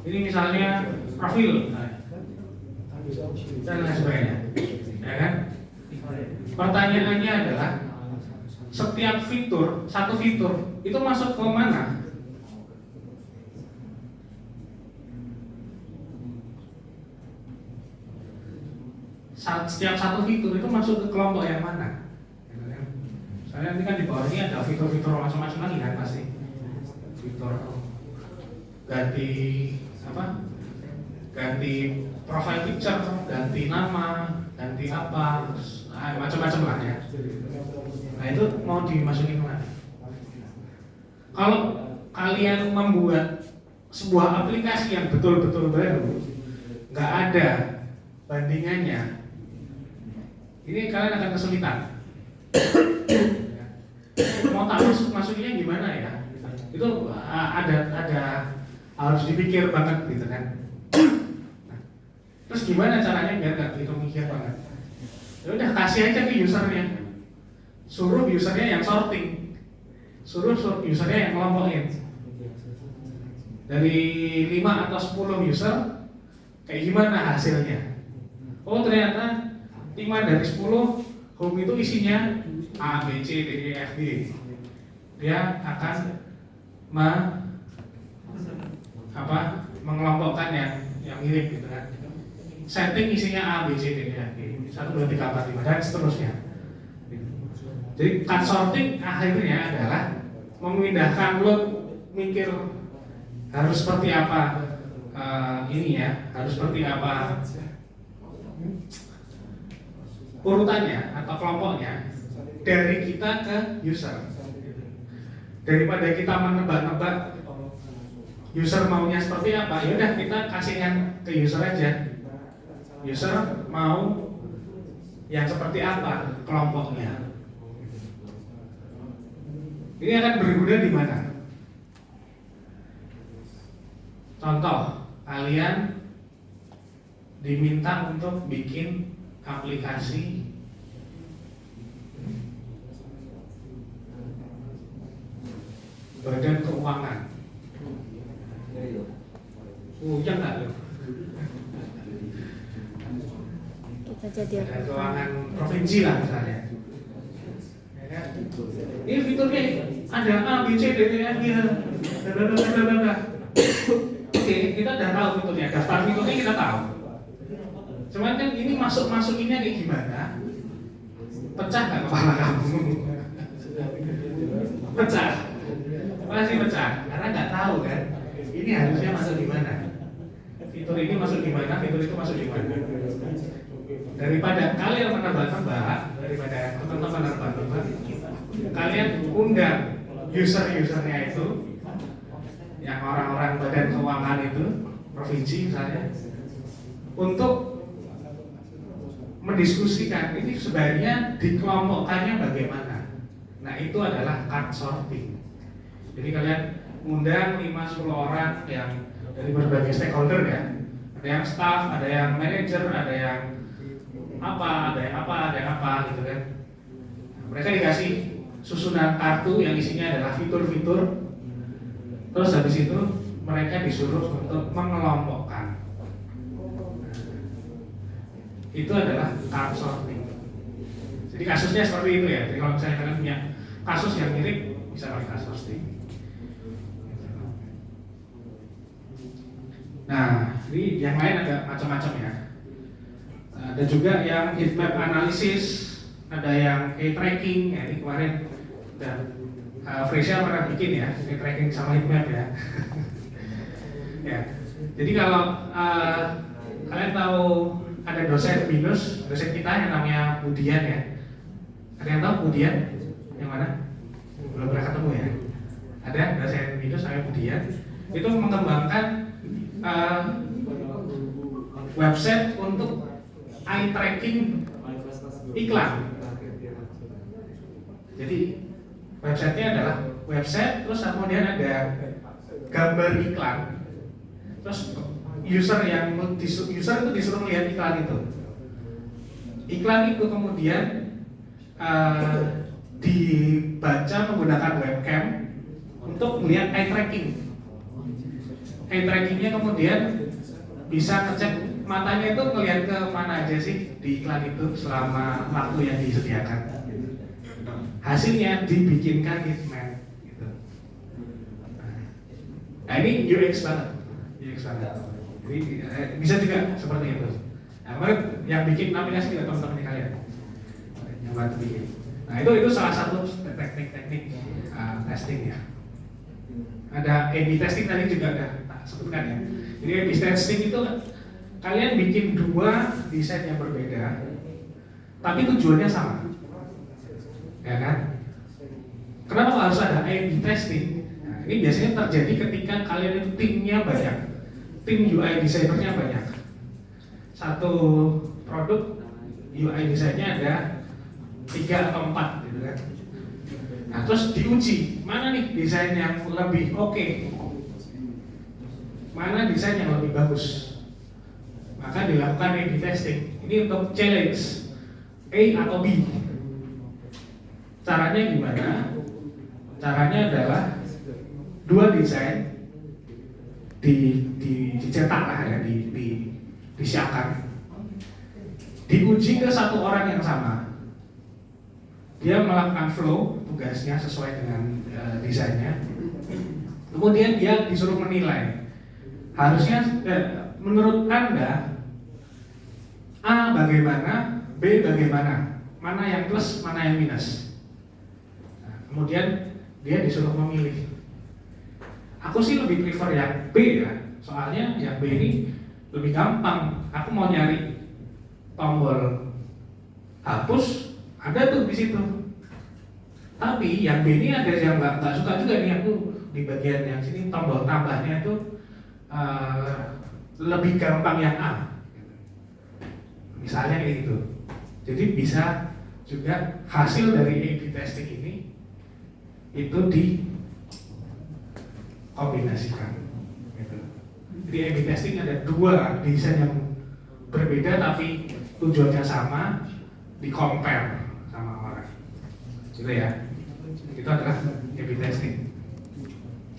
Ini misalnya profil, dan lain sebagainya, ya kan? Pertanyaannya adalah setiap fitur, satu fitur itu masuk ke mana? Setiap satu fitur itu masuk ke kelompok yang mana? Soalnya nanti kan di bawah ini ada fitur-fitur macam-macam lagi kan pasti. Fitur ganti apa? ganti profile picture, ganti nama, ganti apa, macam-macam lah ya. Nah itu mau dimasukin kemana? Kalau kalian membuat sebuah aplikasi yang betul-betul baru, nggak ada bandingannya, ini kalian akan kesulitan. Mau tak masukinnya gimana ya? Itu ada harus dipikir banget gitu kan. Nah, terus gimana caranya biar nggak gitu mikir banget? Ya udah kasih aja ke usernya, suruh usernya yang sorting, suruh usernya yang kelompokin. Dari 5 atau 10 user, kayak gimana hasilnya? Oh ternyata 5 dari 10 home itu isinya A, B, C, D, E, F, G. Dia akan mengelompokkan yang mirip gitu kan. Setting isinya A, B, C, D, E, F, G. 1, 2, 3, 4, 5 dan seterusnya. Jadi cut sorting akhirnya adalah memindahkan lo mikir harus seperti apa harus seperti apa urutannya atau kelompoknya dari kita ke user. Daripada kita menebak-nebak user maunya seperti apa, ya udah kita kasihkan ke user aja. User mau yang seperti apa kelompoknya. Ini akan berguna di mana? Contoh, kalian diminta untuk bikin aplikasi badan keuangan. Yang nggak loh? Kita jadi Badan keuangan provinsi lah misalnya. Ya kan? Ini fiturnya ada A, B, C, D, E, F, G, Oke, kita udah tahu fiturnya, daftar fiturnya kita tahu. Cuman kan ini masukinnya kayak gimana? Pecah nggak kepala kamu? Pecah, pasti pecah, karena nggak tahu kan. Ini harusnya masuk di mana? Fitur ini masuk di mana? Fitur itu masuk di mana? Daripada kalian menebak-nebak, daripada teman-teman menebak-nebak, kalian undang user-usernya itu, yang orang-orang badan keuangan itu, provinsi misalnya, untuk mendiskusikan ini sebaiknya dikelompokkannya bagaimana. Nah itu adalah cut sorting. Jadi kalian undang 5-10 orang yang dari berbagai stakeholder ya. Ada yang staff, ada yang manager, ada yang apa gitu kan. Nah, mereka dikasih susunan kartu yang isinya adalah fitur-fitur. Terus habis itu mereka disuruh untuk mengelompokkan. Itu adalah cut sorting. Jadi kasusnya seperti itu ya. Jadi kalau misalnya kalian punya kasus yang mirip, bisa pakai cut sorting. Nah, ini yang lain ada macam-macam ya. Ada juga yang heat map analisis, ada yang key tracking. Ya, ini kemarin udah Fresia pernah bikin ya, key tracking sama heat map ya. Ya. Jadi kalau kalian tahu ada dosen BINUS, dosen kita yang namanya Budian ya. Ada yang tahu Budian? Yang mana? Belum pernah ketemu ya. Ada dosen BINUS namanya Budian. Itu mengembangkan website untuk eye tracking iklan. Jadi websitenya adalah website, terus kemudian ada gambar iklan. Terus user itu disuruh melihat iklan itu. Iklan itu kemudian dibaca menggunakan webcam untuk melihat eye tracking. Eye trackingnya kemudian bisa ngecek matanya itu ngelihat ke mana aja sih di iklan itu selama waktu yang disediakan. Hasilnya dibikinkan heatmap gitu. Nah ini UX banget. Jadi bisa juga seperti itu. Nah, kemarin yang bikin aplikasi juga teman-teman kalian yang bantu bikin. Nah itu salah satu teknik-teknik testing ya. Ada A/B testing tadi juga udah tak sebutkan ya. Jadi A/B testing itu kalian bikin dua desain yang berbeda, tapi tujuannya sama, ya kan? Kenapa harus ada A/B testing? Nah, ini biasanya terjadi ketika kalian itu timnya banyak, tim UI designernya banyak. Satu produk UI desainnya ada 3 atau 4 gitu kan. Nah terus diuji, mana nih desain yang lebih oke, mana desain yang lebih bagus. Maka dilakukan A/B testing. Ini untuk challenge A atau B. Caranya gimana? Caranya adalah dua desain dicetak lah ya, disiapkan, diuji ke satu orang yang sama. Dia melakukan flow tugasnya sesuai dengan desainnya. Kemudian dia disuruh menilai. Harusnya menurut Anda A bagaimana, B bagaimana, mana yang plus, mana yang minus. Nah, kemudian dia disuruh memilih. Aku sih lebih prefer yang B ya, soalnya yang B ini lebih gampang. Aku mau nyari tombol hapus, ada tuh di situ. Tapi yang B ini ada yang nggak suka juga nih, aku di bagian yang sini tombol tambahnya itu lebih gampang yang A. Misalnya kayak gitu. Jadi bisa juga hasil dari A/B testing ini itu dikombinasikan. Gitu. Jadi A/B testing ada dua desain yang berbeda tapi tujuannya sama, di-compare sama orang. Gitu ya. Itu adalah A/B testing.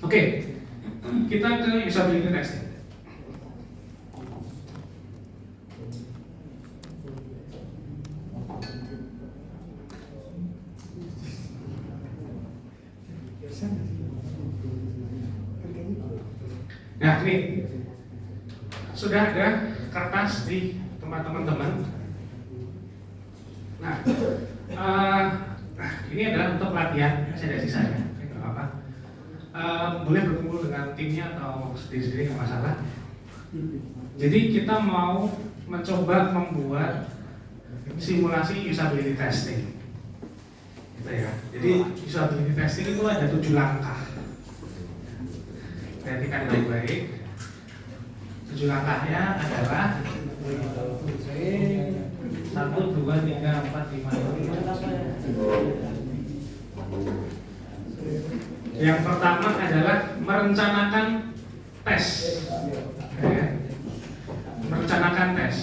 Oke, kita ke usability testing. Nah, ini sudah ada kertas di tempat teman-teman. Nah, ini adalah untuk latihan. Saya ada sisanya, nggak apa-apa. Boleh berkumpul dengan timnya atau sendiri-sendiri, nggak masalah. Jadi kita mau mencoba membuat simulasi usability testing. Gitu ya. Jadi usability testing itu ada 7 langkah. Perhatikan baik-baik. 7 langkahnya adalah 1, 2, 3, 4, 5, 6. Yang pertama adalah merencanakan tes. Merencanakan tes.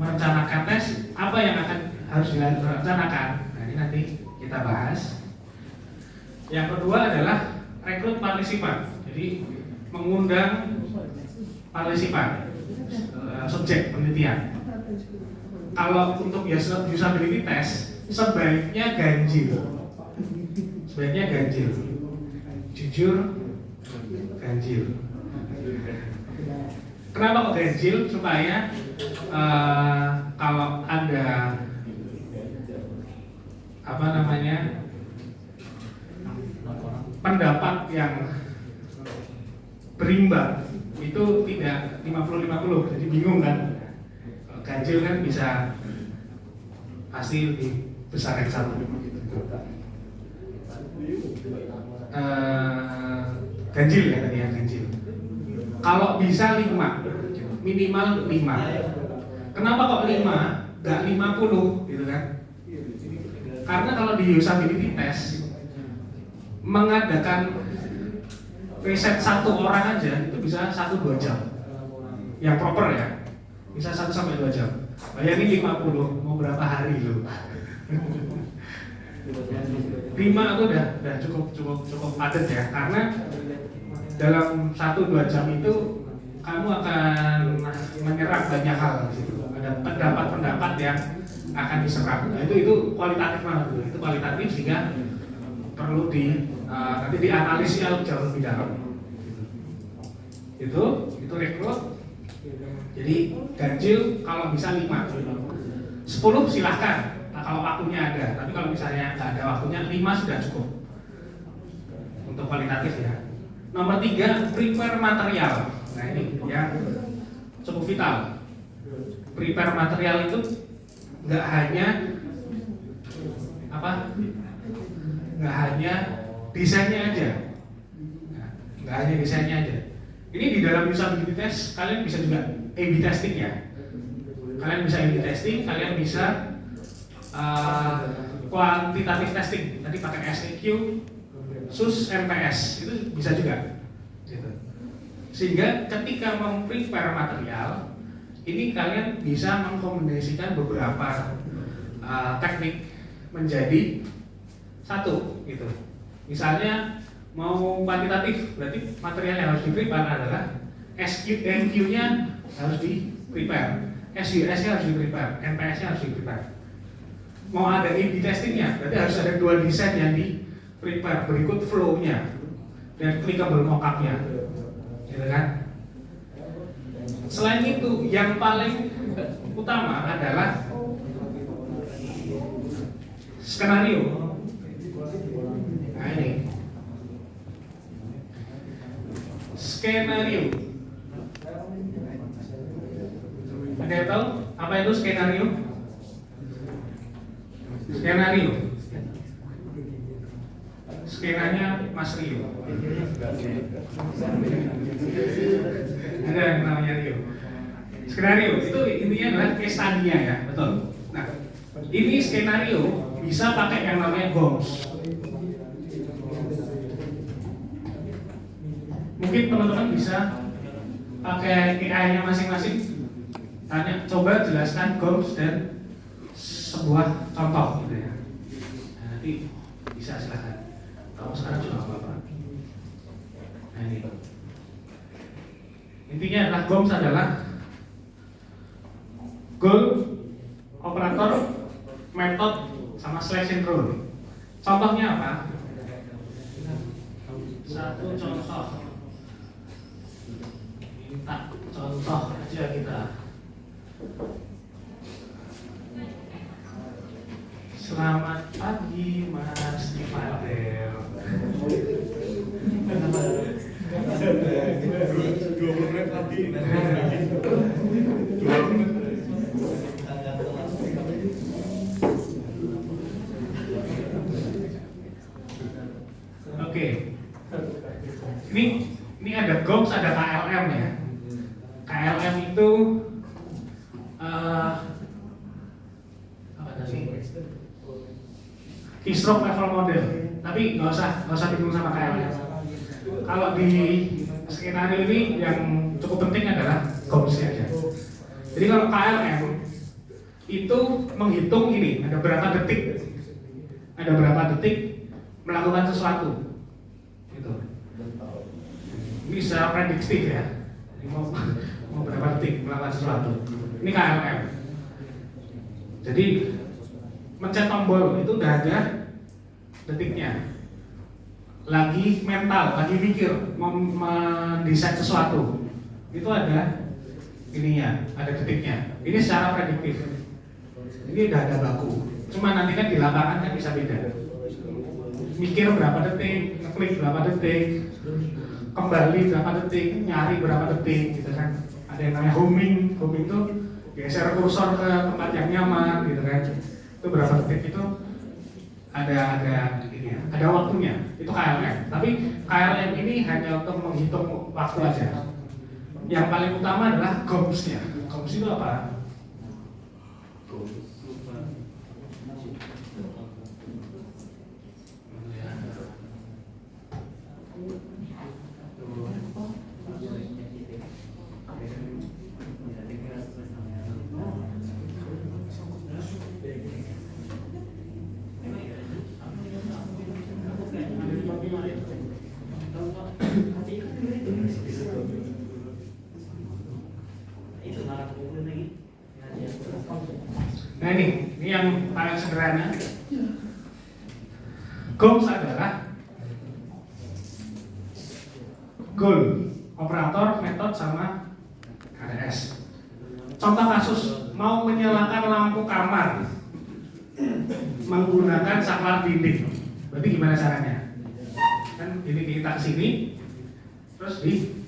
Merencanakan tes, apa yang harus direncanakan? Nah, ini nanti kita bahas. Yang kedua adalah rekrut partisipan. Jadi mengundang partisipan, subjek penelitian. Kalau untuk usability test sebaiknya ganjil. Sebaiknya ganjil. Jujur ganjil. Kenapa kok ganjil? Supaya kalau ada pendapat yang berimbang itu tidak 50-50, jadi bingung kan. Kalau ganjil kan bisa pasti lebih besar yang satu. Ganjil ya tadi ya, ganjil. Kalau bisa 5, minimal 5. Kenapa kok 5? Gak 50 gitu kan? Karena kalau di usability test mengadakan riset satu orang aja itu bisa 1-2 jam. Yang proper ya, bisa 1-2 jam. Bayangin 50, mau berapa hari lo? 5 itu udah cukup padat ya, karena dalam 1-2 jam itu kamu akan menyerap banyak hal gitu. Ada pendapat-pendapat yang akan diserap. Nah, itu kualitatif banget gitu. Itu kualitatif sehingga perlu nanti dianalisis jauh lebih dalam. Itu rekrut. Jadi ganjil kalau bisa 5. 10 silahkan. Nah, kalau waktunya ada, tapi kalau misalnya nggak ada waktunya, 5 sudah cukup untuk kualitatif ya. Nomor 3, prepare material. Nah ini yang cukup vital. Prepare material itu nggak hanya nggak hanya desainnya aja, nggak hanya desainnya aja. Ini di dalam usability test kalian bisa juga A/B testing ya. Kalian bisa A/B testing, kalian bisa quantitative testing. Tadi pakai SAQ, SUS, MPS itu bisa juga. Gitu. Sehingga ketika memprepare material, ini kalian bisa mengkombinasikan beberapa teknik menjadi satu gitu. Misalnya mau kuantitatif, berarti material yang harus di-prepare adalah NQ-nya harus di-prepare, SUS-nya harus di-prepare, NPS-nya harus di-prepare. Mau ada A/B testingnya, berarti harus ada dua desain yang di-prepare, berikut flow-nya dan clickable mock-up-nya, gitu kan? Selain itu, yang paling utama adalah skenario. Nah ini skenario. Ada yang tahu apa itu skenario? Skenario. Skenanya Mas Rio. Ada yang namanya Rio. Skenario itu intinya adalah case study-nya ya, betul. Nah, ini skenario bisa pakai yang namanya GOMS. Mungkin teman-teman bisa pakai AI-nya masing-masing. Tanya, coba jelaskan GOMS dan sebuah contoh gitu ya. Nah, nanti bisa silakan. Kalau sekarang juga apa-apa. Nah ini. Intinya adalah GOMS adalah goal, operator, method, sama selection rule. Contohnya apa? Satu contoh. Minta contoh aja kita. Selamat pagi Mas Fadel. 20 menit lagi. Oke. Ini ada GOMS, ada KLM ya. KLM itu apa tadi? Keystroke level model. Tapi nggak usah bingung sama KLM. Kalau di skenario ini yang cukup penting adalah GOMS aja. Jadi kalau KLM itu menghitung ini ada berapa detik melakukan sesuatu, gitu. Ini secara prediktif ya. Ini mau berapa detik melakukan sesuatu. Ini KLM. Jadi mencet tombol itu udah ada detiknya. Lagi mental, lagi mikir, mau mendesain sesuatu, itu ada ininya, ada detiknya. Ini secara prediktif. Ini udah ada baku. Cuma nanti kan di lapangan kan bisa beda. Mikir berapa detik, ngeklik berapa detik, kembali berapa detik, nyari berapa detik, gitu kan. Ada yang namanya homing itu geser kursor ke tempat yang nyaman, gitu kan. Itu berapa detik itu ada ini ya, ada waktunya. Itu KLM. Tapi KLM ini hanya untuk menghitung waktu aja. Yang paling utama adalah GOMS-nya. GOMS itu apa? Nah ini yang paling sederhana. GOMS adalah goal, operator, method, sama KDS. Contoh kasus, mau menyalakan lampu kamar menggunakan saklar dinding. Berarti gimana caranya? Kan ini kita sini, terus di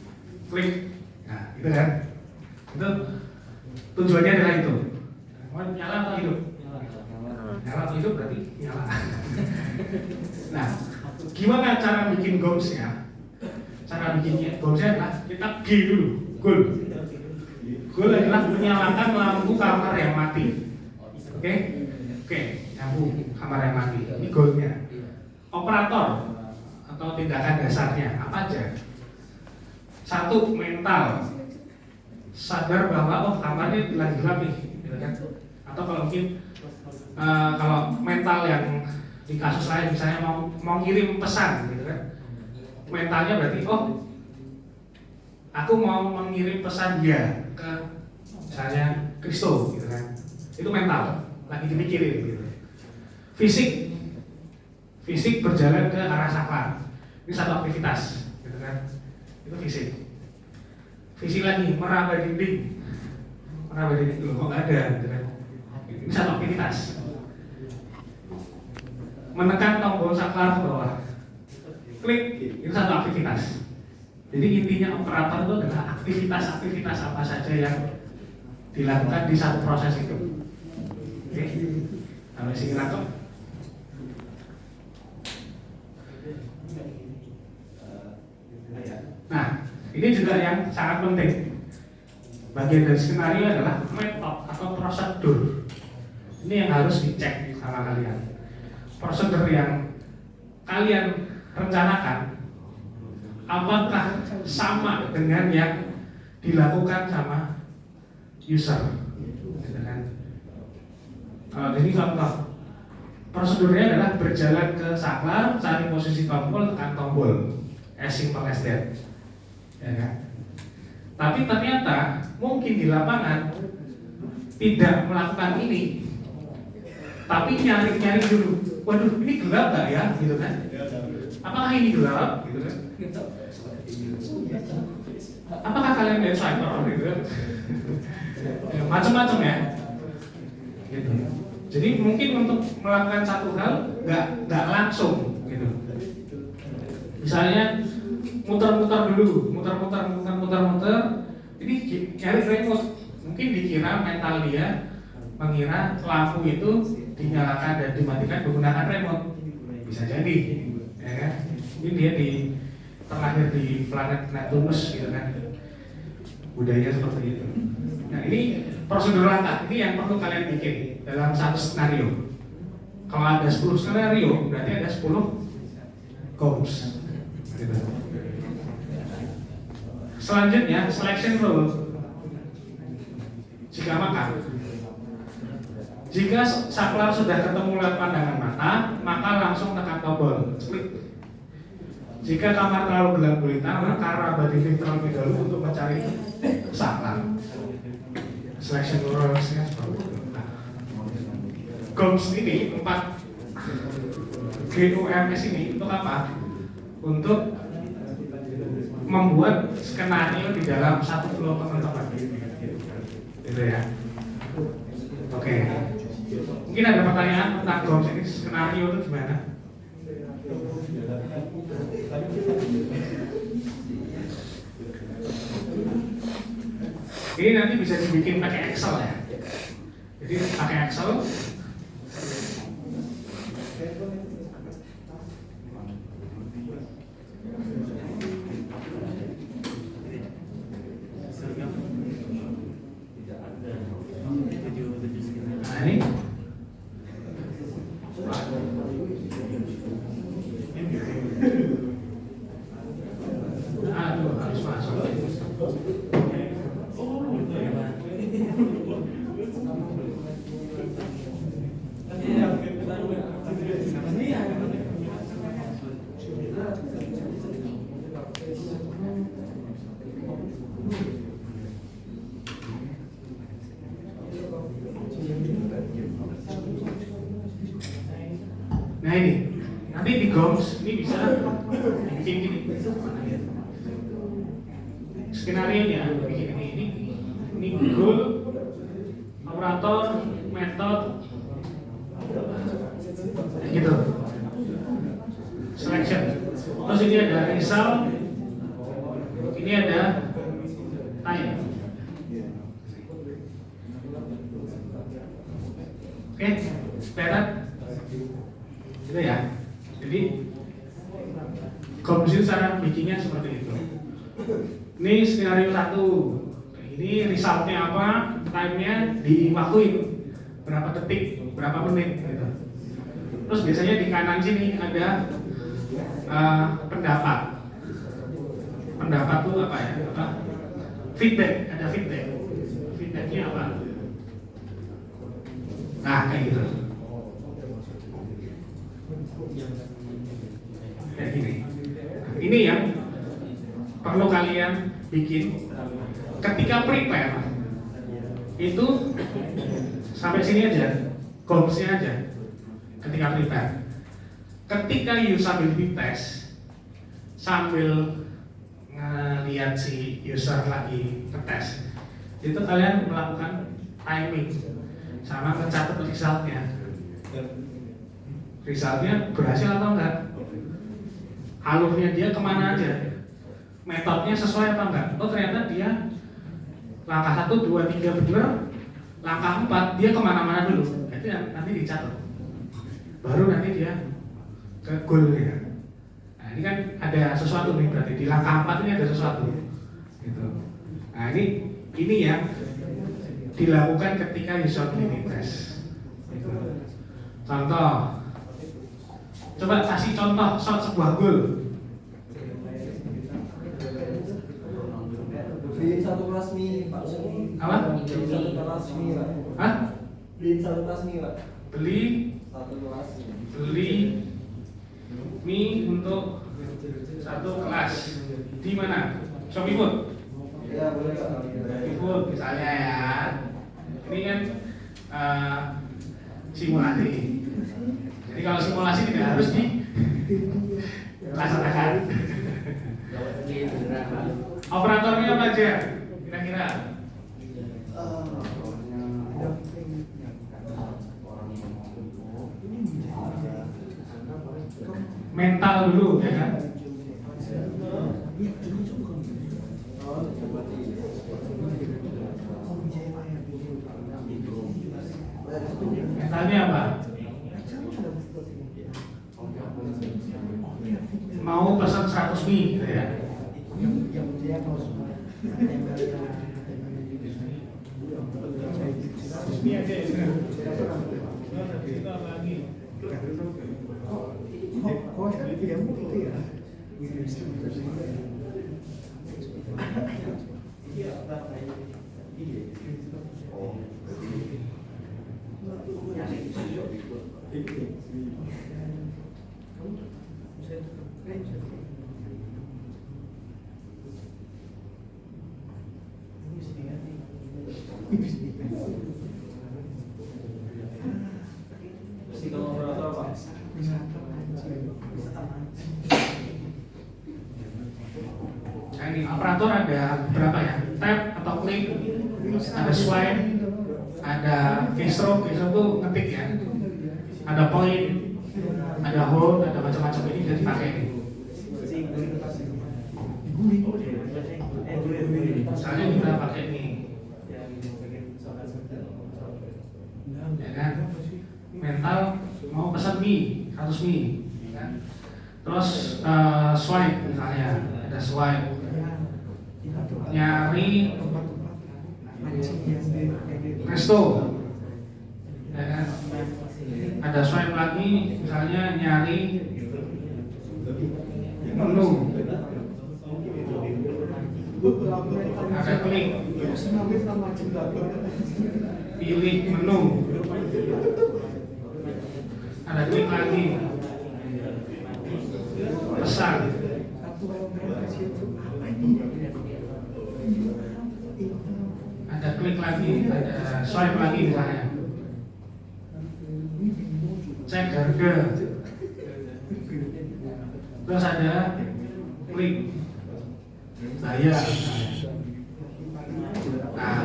klik, nah gitu kan. Itu tujuannya adalah itu. Nyala atau hidup? Nyala atau hidup berarti nyala. Nah, gimana cara bikin gomsnya? Cara bikinnya gomsnya adalah kita G dulu, goal. Goal adalah menyalakan lampu kamar yang mati. Oke, lampu kamar yang mati. Ini goalnya. Operator atau tindakan dasarnya apa aja? Satu, mental. Sadar bahwa oh kamarnya lagi gelap nih, gitu kan? Atau kalau mungkin kalau mental yang di kasus lain misalnya mau ngirim pesan, gitu kan? Mentalnya berarti oh aku mau mengirim pesan dia ke misalnya Kristo, gitu kan? Itu mental, lagi dipikirin, gitu. Fisik berjalan ke arah saklar. Ini satu aktivitas, gitu kan? Itu fisik. Fisik lagi meraba dinding loh kok nggak ada, gitu kan? Ini satu aktivitas. Menekan tombol saklar ke bawah, klik, itu satu aktivitas. Jadi intinya operator itu adalah aktivitas-aktivitas apa saja yang dilakukan di satu proses itu. Oke, kalau isi ngerangkep. Nah, ini juga yang sangat penting. Bagian dari skenario adalah metode atau prosedur. Ini yang harus dicek sama kalian. Prosedur yang kalian rencanakan apakah sama dengan yang dilakukan sama user, gitu kan? Jadi contoh prosedurnya adalah berjalan ke saklar, cari posisi tombol, tekan tombol, as simple as that, ya kan? Tapi ternyata mungkin di lapangan tidak melakukan ini, tapi nyari-nyari dulu. Waduh, ini gelap nggak ya, gitu kan? Apakah ini gelap, gitu kan? Apakah kalian lihat cyber, gitu kan? Macam-macam ya. Gitu. Jadi mungkin untuk melakukan satu hal nggak langsung, gitu. Misalnya muter-muter dulu, muter. Ini cari remote. Mungkin dikira mental dia mengira lampu itu dinyalakan dan dimatikan menggunakan remote. Bisa jadi, ya kan? Ini dia terlahir di planet Neptunus, gitu kan? Budaya seperti itu. Nah, ini prosedur langkah. Ini yang perlu kalian bikin dalam satu skenario. Kalau ada 10 skenario, berarti ada 10 goals. Gitu. Selanjutnya, selection rule. Jika makan. Jika saklar sudah ketemu lewat pandangan mata, maka langsung tekan tombol split. Jika kamar terlalu gelap gulita, maka raba dinding terlebih dahulu untuk mencari saklar. Selection rulesnya seperti itu. Nah, GOMS ini 4 GOMS ini untuk apa? Untuk membuat skenario di dalam satu flow teman-teman. Gitu ya. Oke. Mungkin ada pertanyaan tentang GOMS ini, skenario itu gimana? Ini nanti bisa dibikin pakai Excel ya. Jadi pakai Excel. Nah ini. Aduh, harus masuk. Nah ini, nanti di GOMS ini bisa dibikin gini. Skenario nya bikin ini goal, operator, metode, gitu. Selection. Terus ini ada result, ini ada time. kelihatan? Gitu ya. Jadi komposisi cara bikinnya seperti itu. Ini skenario 1. Ini resultnya apa? Time-nya diwaktuin berapa detik, berapa menit gitu. Terus biasanya di kanan sini ada pendapat. Pendapat tuh apa ya? Feedback, ada feedback. Feedbacknya apa? Nah, kayak gitu. Kayak gini. Ini yang perlu kalian bikin ketika prepare. Itu sampai sini aja, goalsnya aja. Ketika prepare. Ketika usability test sambil ngelihat si user lagi ngetes, itu kalian melakukan timing sama mencatat resultnya. Resultnya berhasil atau enggak? Alurnya dia kemana aja? Metodenya sesuai apa enggak? Oh ternyata dia langkah 1, 2, 3 benar, langkah 4 dia kemana-mana dulu. Itu nanti dicatat. Baru nanti dia ke goalnya. Nah ini kan ada sesuatu nih berarti di langkah 4 ini ada sesuatu. Gitu. Nah ini yang dilakukan ketika usability test. Gitu. Contoh. Coba kasih contoh shot sebuah goal. Beliin satu kelas mie, Pak. Apa? Beliin satu kelas mie, Pak. Hah? Beliin satu kelas mie, Pak. Beli Satu kelas mie. beli mie untuk 1 kelas di mana? Shopee Food. Ya, boleh, Pak. Shopee Food misalnya ya. Ini kan simulasi. Jadi kalau simulasi tidak harus dilaksanakan. Operatornya apa aja? Kira-kira? Mental dulu ya kan? Mentalnya apa? Mau pesan 100 mie gitu ya. Mie aja ya. Psikolog operator, Pak. Nah ini operator ada berapa ya? Tap atau klik, ada swipe, ada keystroke, keystroke tuh ngetik ya. Ada point, ada hold, ada macam-macam ini bisa dipakai. Misalnya kita pakai ini, ya kan? Mental mau pesan mie, 100 mie, ya kan? Terus swipe misalnya, ada swipe, nyari resto, ya kan? Ada swipe lagi, misalnya nyari menu, ada klik, pilih menu, ada klik lagi, pesan, ada klik lagi, ada swipe lagi misalnya, cek harga, terus ada klik bayar. Nah,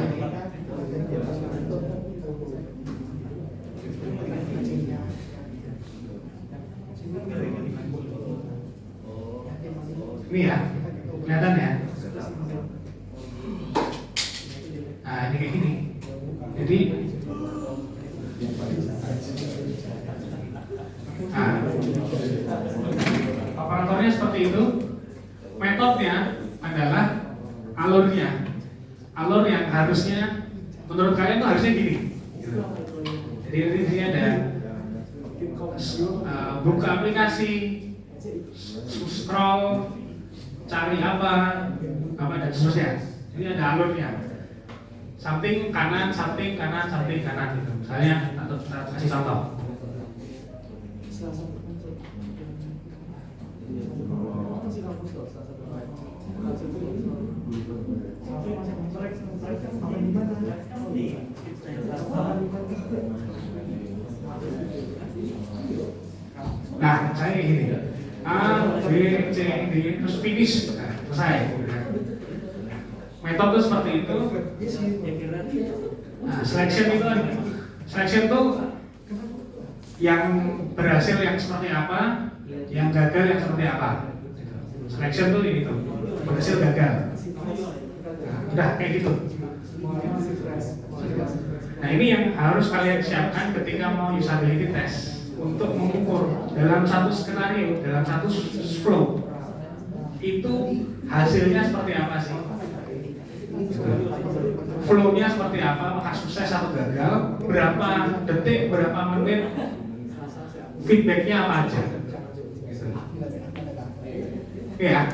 ini ya, kelihatan ya. Nah ini kayak gini. Jadi seperti itu. Metodenya adalah alur yang harusnya menurut kalian tuh harusnya gini. Jadi di sini ada buka aplikasi, scroll, cari apa dan seterusnya. Ini ada alurnya. Samping kanan gitu. Misalnya atau kita kasih contoh. Nah, saya gini, A, B, C, D, terus finish, nah, selesai. Metode seperti itu. Nah, selection itu kan, selection itu yang berhasil yang seperti apa, yang gagal yang seperti apa. Selection tuh ini tuh, berhasil gagal. Nah, udah kayak gitu. Nah, ini yang harus kalian siapkan ketika mau usability test untuk mengukur dalam satu skenario, dalam satu flow itu hasilnya seperti apa sih? Flow-nya seperti apa? Apakah sukses atau gagal? Berapa detik, berapa menit? Feedbacknya apa aja? Ya,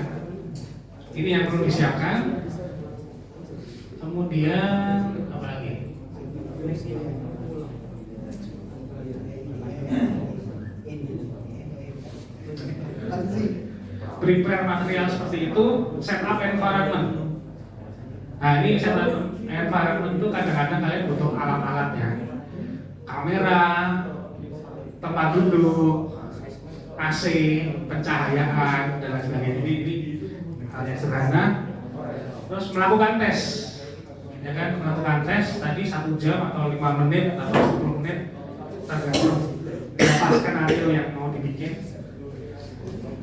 ini yang perlu disiapkan. Kemudian apa lagi? Prepare material seperti itu, setup environment. Nah, ini setup environment itu kadang-kadang kalian butuh alat-alatnya, kamera, tempat duduk, AC, pencahayaan dan lain sebagainya. Ini hal yang sederhana. Terus melakukan tes, ya kan? Melakukan tes tadi 1 jam atau 5 menit atau 10 menit tergantung berapa skenario yang mau dibikin.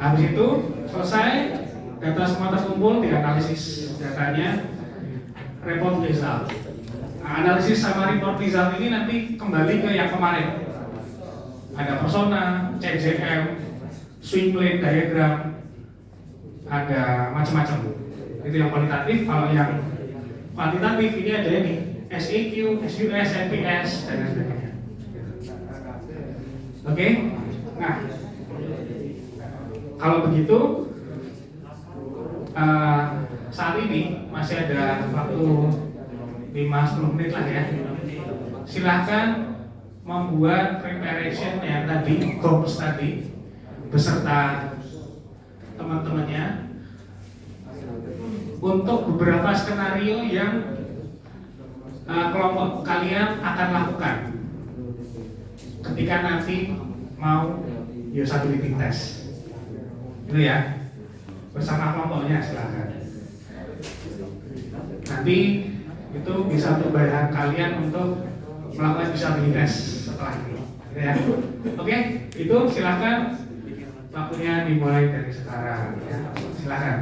Habis itu selesai, data semua terkumpul, dianalisis datanya, report result. Nah, analisis sama report result ini nanti kembali ke yang kemarin. Ada persona, CJM, swing plane diagram, ada macam-macam. Itu yang kualitatif. Kalau yang kuantitatif ini ada ini SEQ, SUS, NPS dan lain sebagainya. Oke? Nah, kalau begitu saat ini masih ada waktu 5-10 menit lah ya. Silahkan membuat preparation yang tadi, goals tadi beserta teman-temannya untuk beberapa skenario yang kelompok kalian akan lakukan ketika nanti mau usability test. Itu ya, bersama kelompoknya silahkan. Nanti itu bisa untuk bahan kalian untuk melakukan usability test setelah ini. Gitu ya. Oke, itu silahkan waktunya dimulai dari sekarang. Ya. Silahkan.